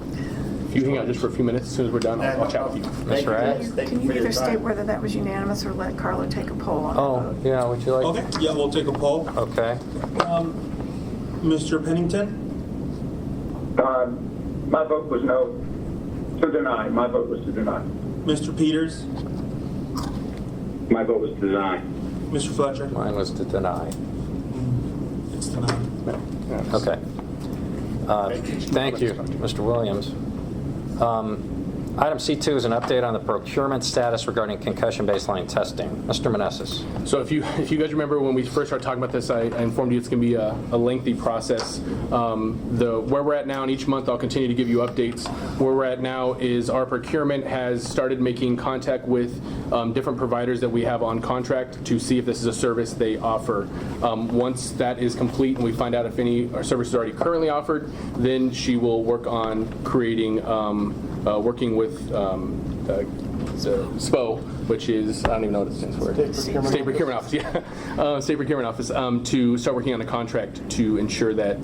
Speaker 3: If you hang out just for a few minutes, as soon as we're done, I'll chat with you.
Speaker 1: Ms. Rad?
Speaker 12: Can you either state whether that was unanimous or let Carla take a poll on
Speaker 1: Oh, yeah, would you like?
Speaker 14: Okay, yeah, we'll take a poll.
Speaker 1: Okay.
Speaker 14: Mr. Pennington?
Speaker 2: My vote was no, to deny. My vote was to deny.
Speaker 14: Mr. Peters?
Speaker 6: My vote was to deny.
Speaker 14: Mr. Fletcher?
Speaker 1: Mine was to deny.
Speaker 14: It's denied.
Speaker 1: Okay. Thank you, Mr. Williams. Item C2 is an update on the procurement status regarding concussion baseline testing. Mr. Meneses.
Speaker 3: So if you guys remember when we first started talking about this, I informed you it's going to be a lengthy process. Where we're at now, and each month I'll continue to give you updates. Where we're at now is our procurement has started making contact with different providers that we have on contract to see if this is a service they offer. Once that is complete and we find out if any service is already currently offered, then she will work on creating, working with SPO, which is, I don't even know what it stands for. State Procurement Office, yeah. State Procurement Office, to start working on a contract to ensure that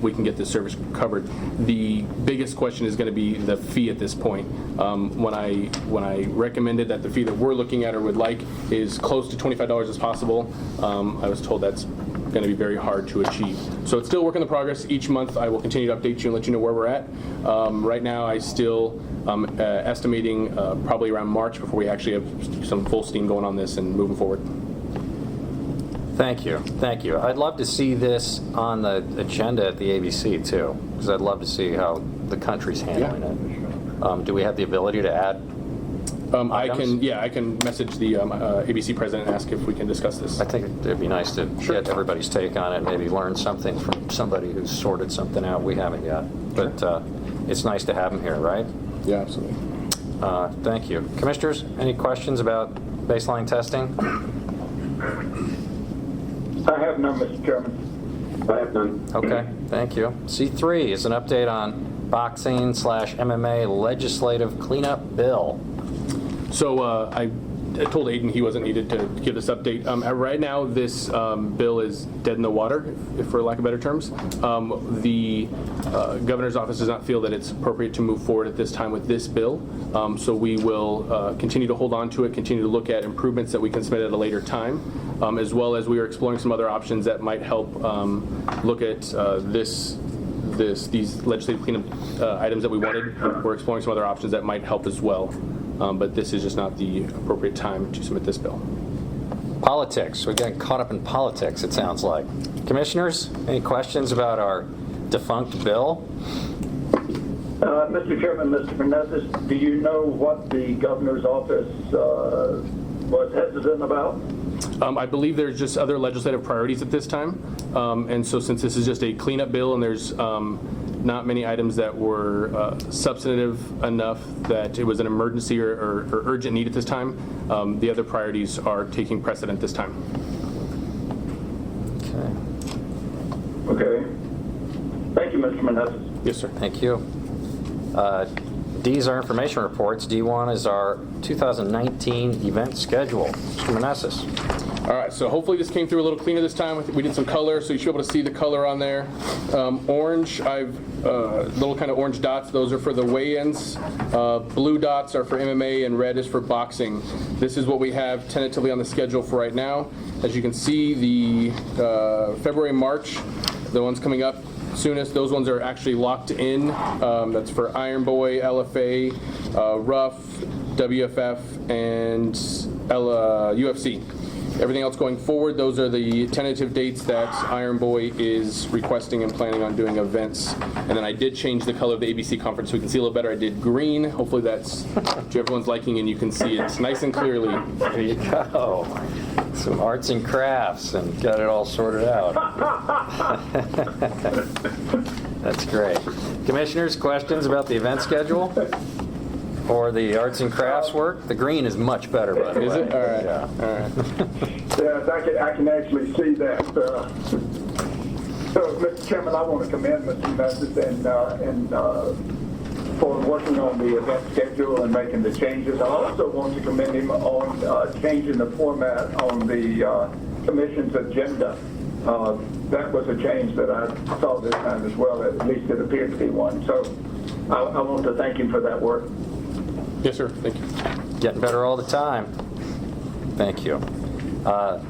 Speaker 3: we can get this service covered. The biggest question is going to be the fee at this point. When I recommended that the fee that we're looking at or would like is close to $25 as possible, I was told that's going to be very hard to achieve. So it's still work in progress. Each month I will continue to update you and let you know where we're at. Right now I still estimating probably around March before we actually have some full steam going on this and moving forward.
Speaker 1: Thank you. Thank you. I'd love to see this on the agenda at the ABC too, because I'd love to see how the country's handling it. Do we have the ability to add
Speaker 3: I can message the ABC president and ask if we can discuss this.
Speaker 1: I think it'd be nice to get everybody's take on it, maybe learn something from somebody who's sorted something out we haven't yet. But it's nice to have them here, right?
Speaker 3: Yeah, absolutely.
Speaker 1: Thank you. Commissioners, any questions about baseline testing?
Speaker 2: I have none, Mr. Chairman.
Speaker 6: I have none.
Speaker 1: Okay, thank you. C3 is an update on boxing/MMA legislative cleanup bill.
Speaker 3: So I told Aiden he wasn't needed to give this update. Right now, this bill is dead in the water, if for lack of better terms. The governor's office does not feel that it's appropriate to move forward at this time with this bill. So we will continue to hold on to it, continue to look at improvements that we can submit at a later time, as well as we are exploring some other options that might help look at these legislative cleanup items that we wanted. We're exploring some other options that might help as well. But this is just not the appropriate time to submit this bill.
Speaker 1: Politics. We're getting caught up in politics, it sounds like. Commissioners, any questions about our defunct bill?
Speaker 2: Mr. Chairman, Mr. Meneses, do you know what the governor's office was hesitant about?
Speaker 3: I believe there's just other legislative priorities at this time. And so since this is just a cleanup bill and there's not many items that were substantive enough that it was an emergency or urgent need at this time, the other priorities are taking precedent this time.
Speaker 2: Okay. Thank you, Mr. Meneses.
Speaker 3: Yes, sir.
Speaker 1: Thank you. D's our information reports. D1 is our 2019 event schedule. Mr. Meneses.
Speaker 3: All right, so hopefully this came through a little cleaner this time. We did some color, so you should be able to see the color on there. Orange, I've little kind of orange dots. Those are for the weigh-ins. Blue dots are for MMA, and red is for boxing. This is what we have tentatively on the schedule for right now. As you can see, the February, March, the ones coming up soonest, those ones are actually locked in. That's for Iron Boy, LFA, Rough, WFF, and UFC. Everything else going forward, those are the tentative dates that Iron Boy is requesting and planning on doing events. And then I did change the color of the ABC conference so we can see a little better. I did green. Hopefully that's to everyone's liking and you can see it nice and clearly.
Speaker 1: There you go. Some arts and crafts and got it all sorted out. That's great. Commissioners, questions about the event schedule? Or the arts and crafts work? The green is much better, by the way.
Speaker 3: Is it? All right.
Speaker 1: Yeah.
Speaker 3: All right.
Speaker 2: Yes, I can actually see that. So, Mr. Chairman, I want to commend Mr. Meneses and for working on the event schedule and making the changes. I also want to commend him on changing the format on the commission's agenda that was a change that I saw this time as well. At least it appeared to be one. So I want to thank him for that work.
Speaker 3: Yes, sir. Thank you.
Speaker 1: Getting better all the time. Thank you.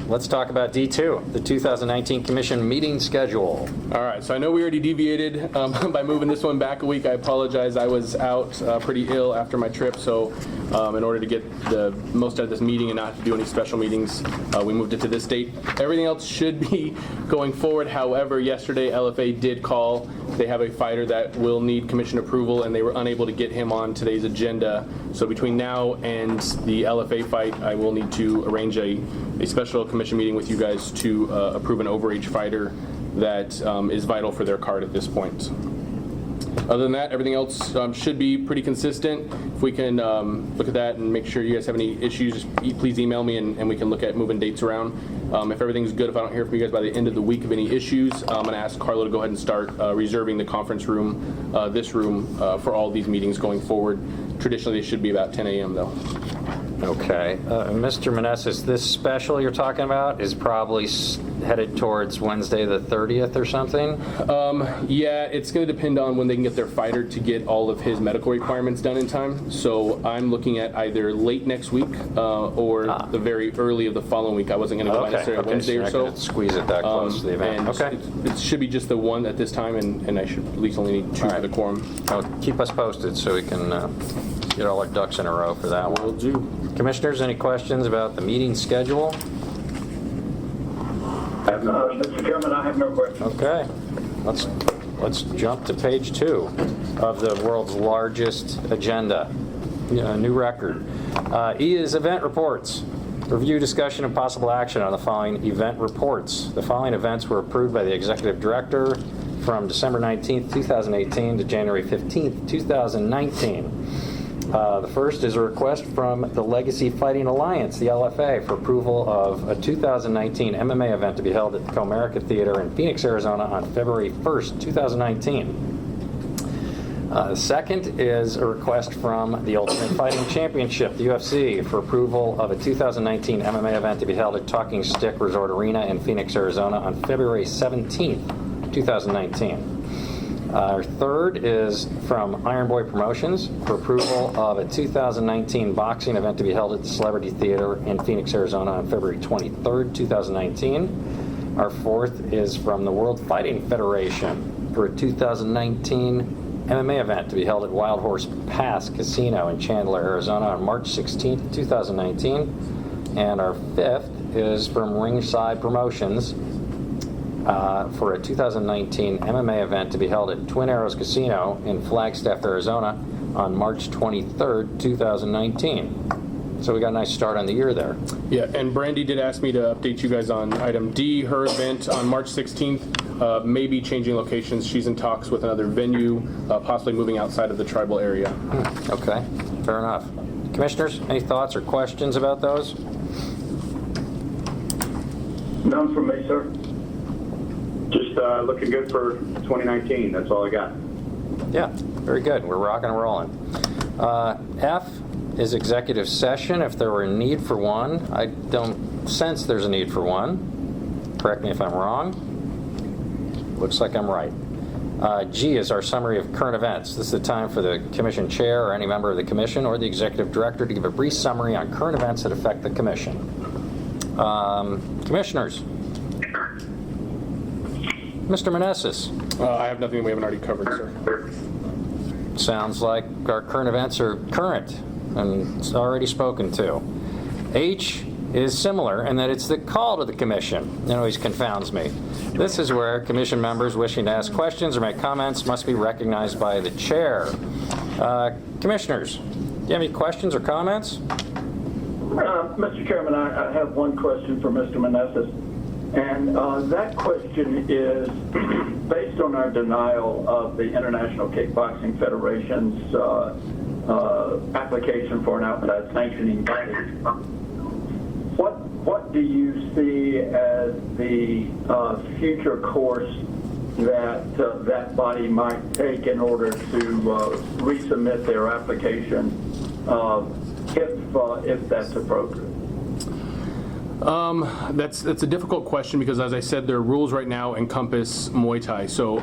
Speaker 1: Let's talk about D2, the 2019 Commission meeting schedule.
Speaker 3: All right, so I know we already deviated by moving this one back a week. I apologize. I was out pretty ill after my trip, so in order to get the most out of this meeting and not have to do any special meetings, we moved it to this date. Everything else should be going forward. However, yesterday LFA did call. They have a fighter that will need commission approval, and they were unable to get him on today's agenda. So between now and the LFA fight, I will need to arrange a special commission meeting with you guys to approve an overage fighter that is vital for their card at this point. Other than that, everything else should be pretty consistent. If we can look at that and make sure you guys have any issues, please email me and we can look at moving dates around. If everything's good, if I don't hear from you guys by the end of the week of any issues, I'm going to ask Carlo to go ahead and start reserving the conference room, this room, for all these meetings going forward. Traditionally, they should be about 10 a.m. though.
Speaker 1: Okay. Mr. Meneses, this special you're talking about is probably headed towards Wednesday the 30th or something?
Speaker 3: Yeah, it's going to depend on when they can get their fighter to get all of his medical requirements done in time. So I'm looking at either late next week or the very early of the following week. I wasn't going to go necessarily Wednesday or so.
Speaker 1: Squeeze it that close to the event.
Speaker 3: Okay. It should be just the one at this time, and I should at least only need two for the quorum.
Speaker 1: Keep us posted so we can get all our ducks in a row for that one.
Speaker 3: Will do.
Speaker 1: Commissioners, any questions about the meeting schedule?
Speaker 2: Mr. Chairman, I have no questions.
Speaker 1: Okay. Let's jump to page 2 of the world's largest agenda. New record. E is event reports. Review, discussion, and possible action on the following event reports. The following events were approved by the Executive Director from December 19th, 2018 to January 15th, 2019. The first is a request from the Legacy Fighting Alliance, the LFA, for approval of a 2019 MMA event to be held at the Comerica Theater in Phoenix, Arizona on February 1st, 2019. The second is a request from the Ultimate Fighting Championship, the UFC, for approval of a 2019 MMA event to be held at Talking Stick Resort Arena in Phoenix, Arizona on February 17th, 2019. Our third is from Iron Boy Promotions for approval of a 2019 boxing event to be held at the Celebrity Theater in Phoenix, Arizona on February 23rd, 2019. Our fourth is from the World Fighting Federation for a 2019 MMA event to be held at Wild Horse Pass Casino in Chandler, Arizona on March 16th, 2019. And our fifth is from Ringside Promotions for a 2019 MMA event to be held at Twin Arrows Casino in Flagstaff, Arizona on March 23rd, 2019. So we got a nice start on the year there.
Speaker 3: Yeah, and Brandy did ask me to update you guys on item D, her event on March 16th, maybe changing locations. She's in talks with another venue, possibly moving outside of the tribal area.
Speaker 1: Okay, fair enough. Commissioners, any thoughts or questions about those?
Speaker 2: None from me, sir.
Speaker 6: Just looking good for 2019. That's all I got.
Speaker 1: Yeah, very good. We're rocking and rolling. F is executive session if there were a need for one. I don't sense there's a need for one. Correct me if I'm wrong. Looks like I'm right. G is our summary of current events. This is the time for the commission chair or any member of the commission or the executive director to give a brief summary on current events that affect the commission. Commissioners. Mr. Meneses.
Speaker 3: I have nothing we haven't already covered, sir.
Speaker 1: Sounds like our current events are current and it's already spoken to. H is similar in that it's the call to the commission. It always confounds me. This is where commission members wishing to ask questions or make comments must be recognized by the chair. Commissioners, do you have any questions or comments?
Speaker 2: Mr. Chairman, I have one question for Mr. Meneses. And that question is based on our denial of the International Kickboxing Federation's application for an outside sanctioning body. What do you see as the future course that that body might take in order to resubmit their application if that's appropriate?
Speaker 3: That's a difficult question because, as I said, their rules right now encompass Muay Thai. So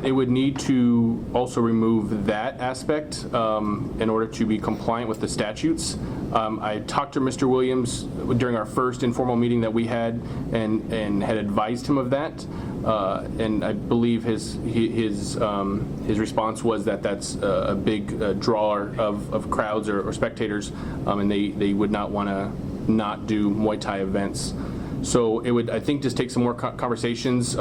Speaker 3: it would need to also remove that aspect in order to be compliant with the statutes. I talked to Mr. Williams during our first informal meeting that we had and had advised him of that. And I believe his response was that that's a big drawer of crowds or spectators, and they would not want to not do Muay Thai events. So it would, I think, just take some more conversations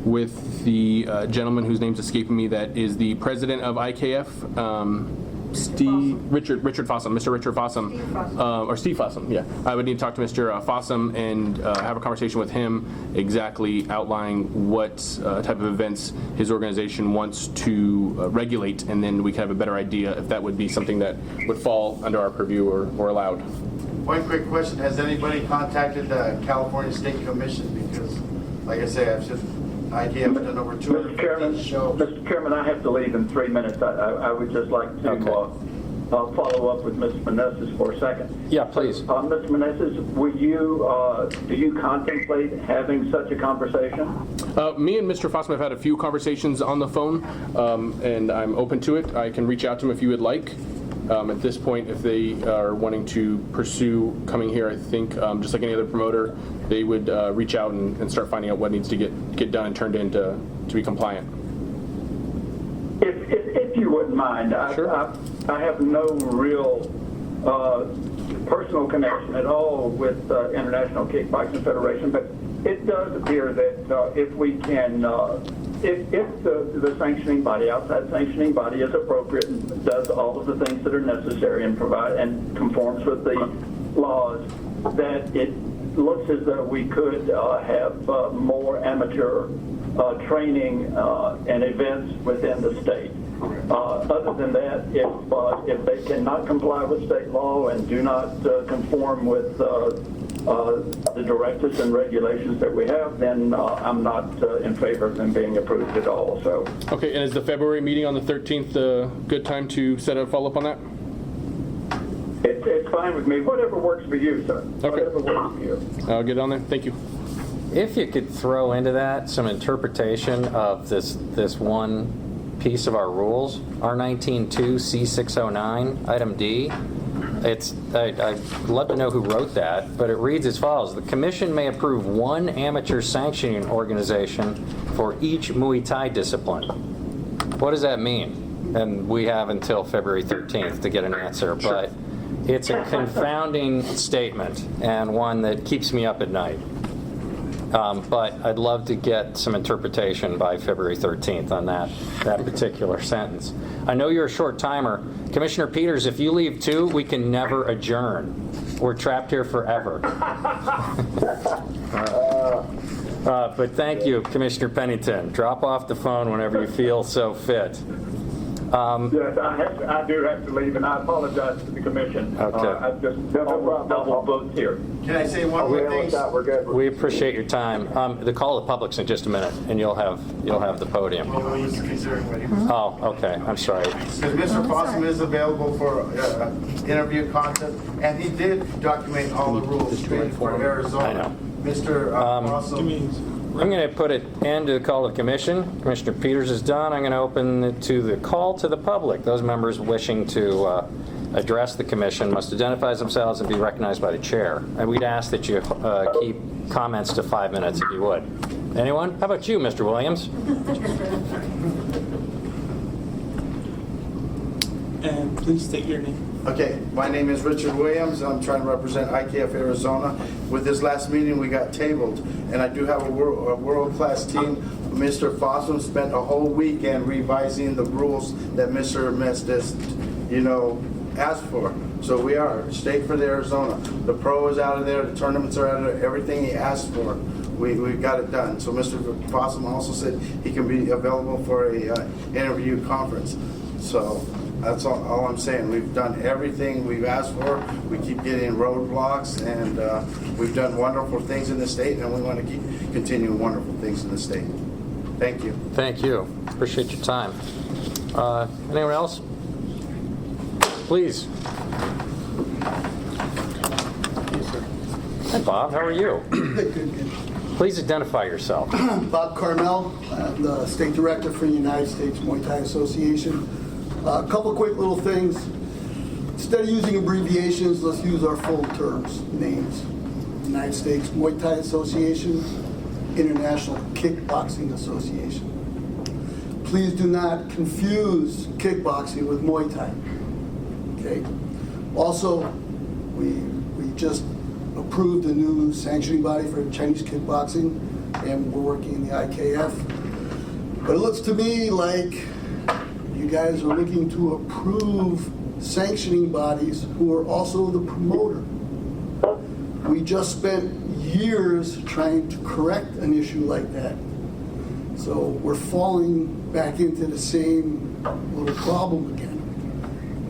Speaker 3: with the gentleman whose name's escaping me that is the president of IKF, Richard Fossum, Mr. Richard Fossum, or Steve Fossum, yeah. I would need to talk to Mr. Fossum and have a conversation with him exactly outlining what type of events his organization wants to regulate, and then we can have a better idea if that would be something that would fall under our purview or allowed.
Speaker 13: One quick question, has anybody contacted the California State Commission? Because, like I say, I've just, IKF done over 250 shows.
Speaker 2: Mr. Chairman, I have to leave in 3 minutes. I would just like to follow up with Mr. Meneses for a second.
Speaker 1: Yeah, please.
Speaker 2: Mr. Meneses, do you contemplate having such a conversation?
Speaker 3: Me and Mr. Fossum have had a few conversations on the phone, and I'm open to it. I can reach out to him if you would like. At this point, if they are wanting to pursue coming here, I think, just like any other promoter, they would reach out and start finding out what needs to get done and turned in to be compliant.
Speaker 2: If you wouldn't mind,
Speaker 3: Sure.
Speaker 2: I have no real personal connection at all with International Kickboxing Federation, but it does appear that if we can, if the sanctioning body, outside sanctioning body, is appropriate and does all of the things that are necessary and provide and conforms with the laws, that it looks as though we could have more amateur training and events within the state. Other than that, if they cannot comply with state law and do not conform with the directives and regulations that we have, then I'm not in favor of them being approved at all. So.
Speaker 3: Okay, and is the February meeting on the 13th a good time to set a follow-up on that?
Speaker 2: It's fine with me. Whatever works for you, sir.
Speaker 3: Okay.
Speaker 2: Whatever works for you.
Speaker 3: I'll get on there. Thank you.
Speaker 1: If you could throw into that some interpretation of this one piece of our rules, R19.2 C609, item D. I'd love to know who wrote that, but it reads as follows. The Commission may approve one amateur sanctioning organization for each Muay Thai discipline. What does that mean? And we have until February 13th to get an answer, but it's a confounding statement and one that keeps me up at night. But I'd love to get some interpretation by February 13th on that particular sentence. I know you're a short timer. Commissioner Peters, if you leave too, we can never adjourn. We're trapped here forever. But thank you, Commissioner Pennington. Drop off the phone whenever you feel so fit.
Speaker 2: Yes, I do have to leave, and I apologize to the commission.
Speaker 1: Okay.
Speaker 2: I've just double booked here.
Speaker 13: Can I say one more thing?
Speaker 2: We're good.
Speaker 1: We appreciate your time. The call to the public's in just a minute, and you'll have the podium. Oh, okay. I'm sorry.
Speaker 13: Because Mr. Fossum is available for interview content, and he did document all the rules for Arizona.
Speaker 1: I know.
Speaker 13: Mr. Fossum.
Speaker 1: I'm going to put an end to the call of the commission. Commissioner Peters is done. I'm going to open it to the call to the public. Those members wishing to address the commission must identify themselves and be recognized by the chair. And we'd ask that you keep comments to 5 minutes if you would. Anyone? How about you, Mr. Williams?
Speaker 14: And please state your name.
Speaker 13: Okay, my name is Richard Williams. I'm trying to represent IKF Arizona. With this last meeting, we got tabled, and I do have a world-class team. Mr. Fossum spent a whole weekend revising the rules that Mr. Mestis, asked for. So we are state for the Arizona. The pro is out of there, the tournaments are out of there, everything he asked for, we got it done. So Mr. Fossum also said he can be available for a interview conference. So that's all I'm saying. We've done everything we've asked for. We keep getting roadblocks, and we've done wonderful things in the state, and we want to keep continuing wonderful things in the state. Thank you.
Speaker 1: Thank you. Appreciate your time. Anyone else? Please. Hi, Bob. How are you?
Speaker 15: Good, good.
Speaker 1: Please identify yourself.
Speaker 15: Bob Carmel, I'm the State Director for the United States Muay Thai Association. A couple quick little things. Instead of using abbreviations, let's use our full terms, names. United States Muay Thai Association, International Kickboxing Association. Please do not confuse kickboxing with Muay Thai. Okay. Also, we just approved a new sanctioning body for Chinese kickboxing, and we're working in the IKF. But it looks to me like you guys are looking to approve sanctioning bodies who are also the promoter. We just spent years trying to correct an issue like that. So we're falling back into the same little problem again.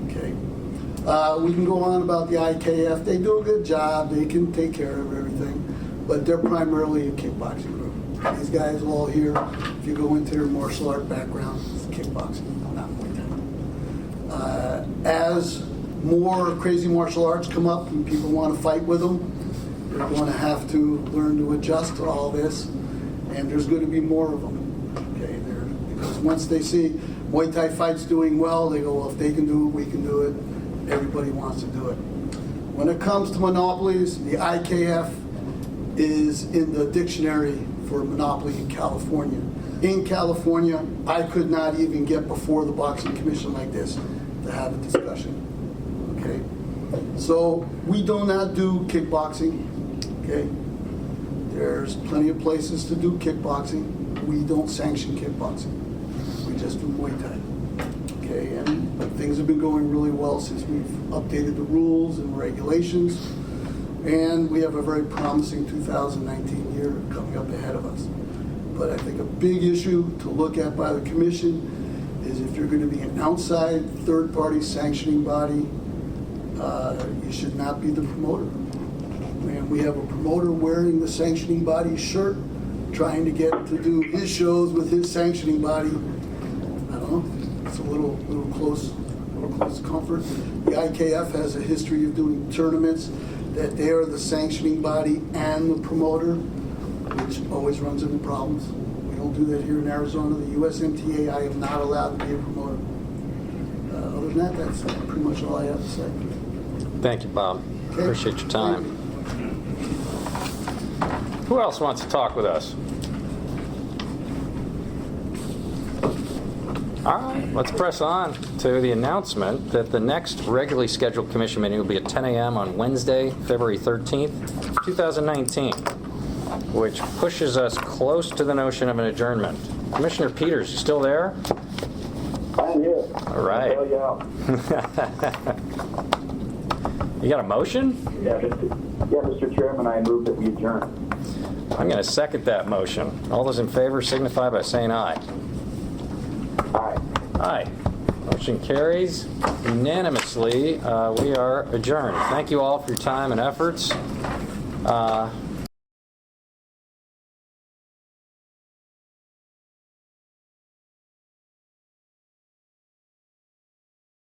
Speaker 15: Okay. We can go on about the IKF. They do a good job. They can take care of everything, but they're primarily a kickboxing group. These guys all here, if you go into their martial art background, it's kickboxing, not Muay Thai. As more crazy martial arts come up and people want to fight with them, they're going to have to learn to adjust to all this, and there's going to be more of them. Okay, because once they see Muay Thai fights doing well, they go, well, if they can do it, we can do it. Everybody wants to do it. When it comes to monopolies, the IKF is in the dictionary for monopoly in California. In California, I could not even get before the Boxing Commission like this to have a discussion. Okay? So we do not do kickboxing. Okay? There's plenty of places to do kickboxing. We don't sanction kickboxing. We just do Muay Thai. Okay, and things have been going really well since we've updated the rules and regulations, and we have a very promising 2019 year coming up ahead of us. But I think a big issue to look at by the commission is if you're going to be an outside third-party sanctioning body, you should not be the promoter. And we have a promoter wearing the sanctioning body shirt, trying to get to do his shows with his sanctioning body. I don't know. It's a little close comfort. The IKF has a history of doing tournaments that they are the sanctioning body and the promoter, which always runs into problems. We don't do that here in Arizona. The USMTA, I am not allowed to be a promoter. Other than that, that's pretty much all I have to say.
Speaker 1: Thank you, Bob.
Speaker 15: Okay.
Speaker 1: Appreciate your time. Who else wants to talk with us? All right, let's press on to the announcement that the next regularly scheduled commission meeting will be at 10 a.m. on Wednesday, February 13th, 2019, which pushes us close to the notion of an adjournment. Commissioner Peters, you still there?
Speaker 2: I'm here.
Speaker 1: All right. You got a motion?
Speaker 6: Yeah, Mr. Chairman, I move that we adjourn.
Speaker 1: I'm going to second that motion. All those in favor signify by saying aye.
Speaker 6: Aye.
Speaker 1: Aye. Motion carries unanimously. We are adjourned. Thank you all for your time and efforts.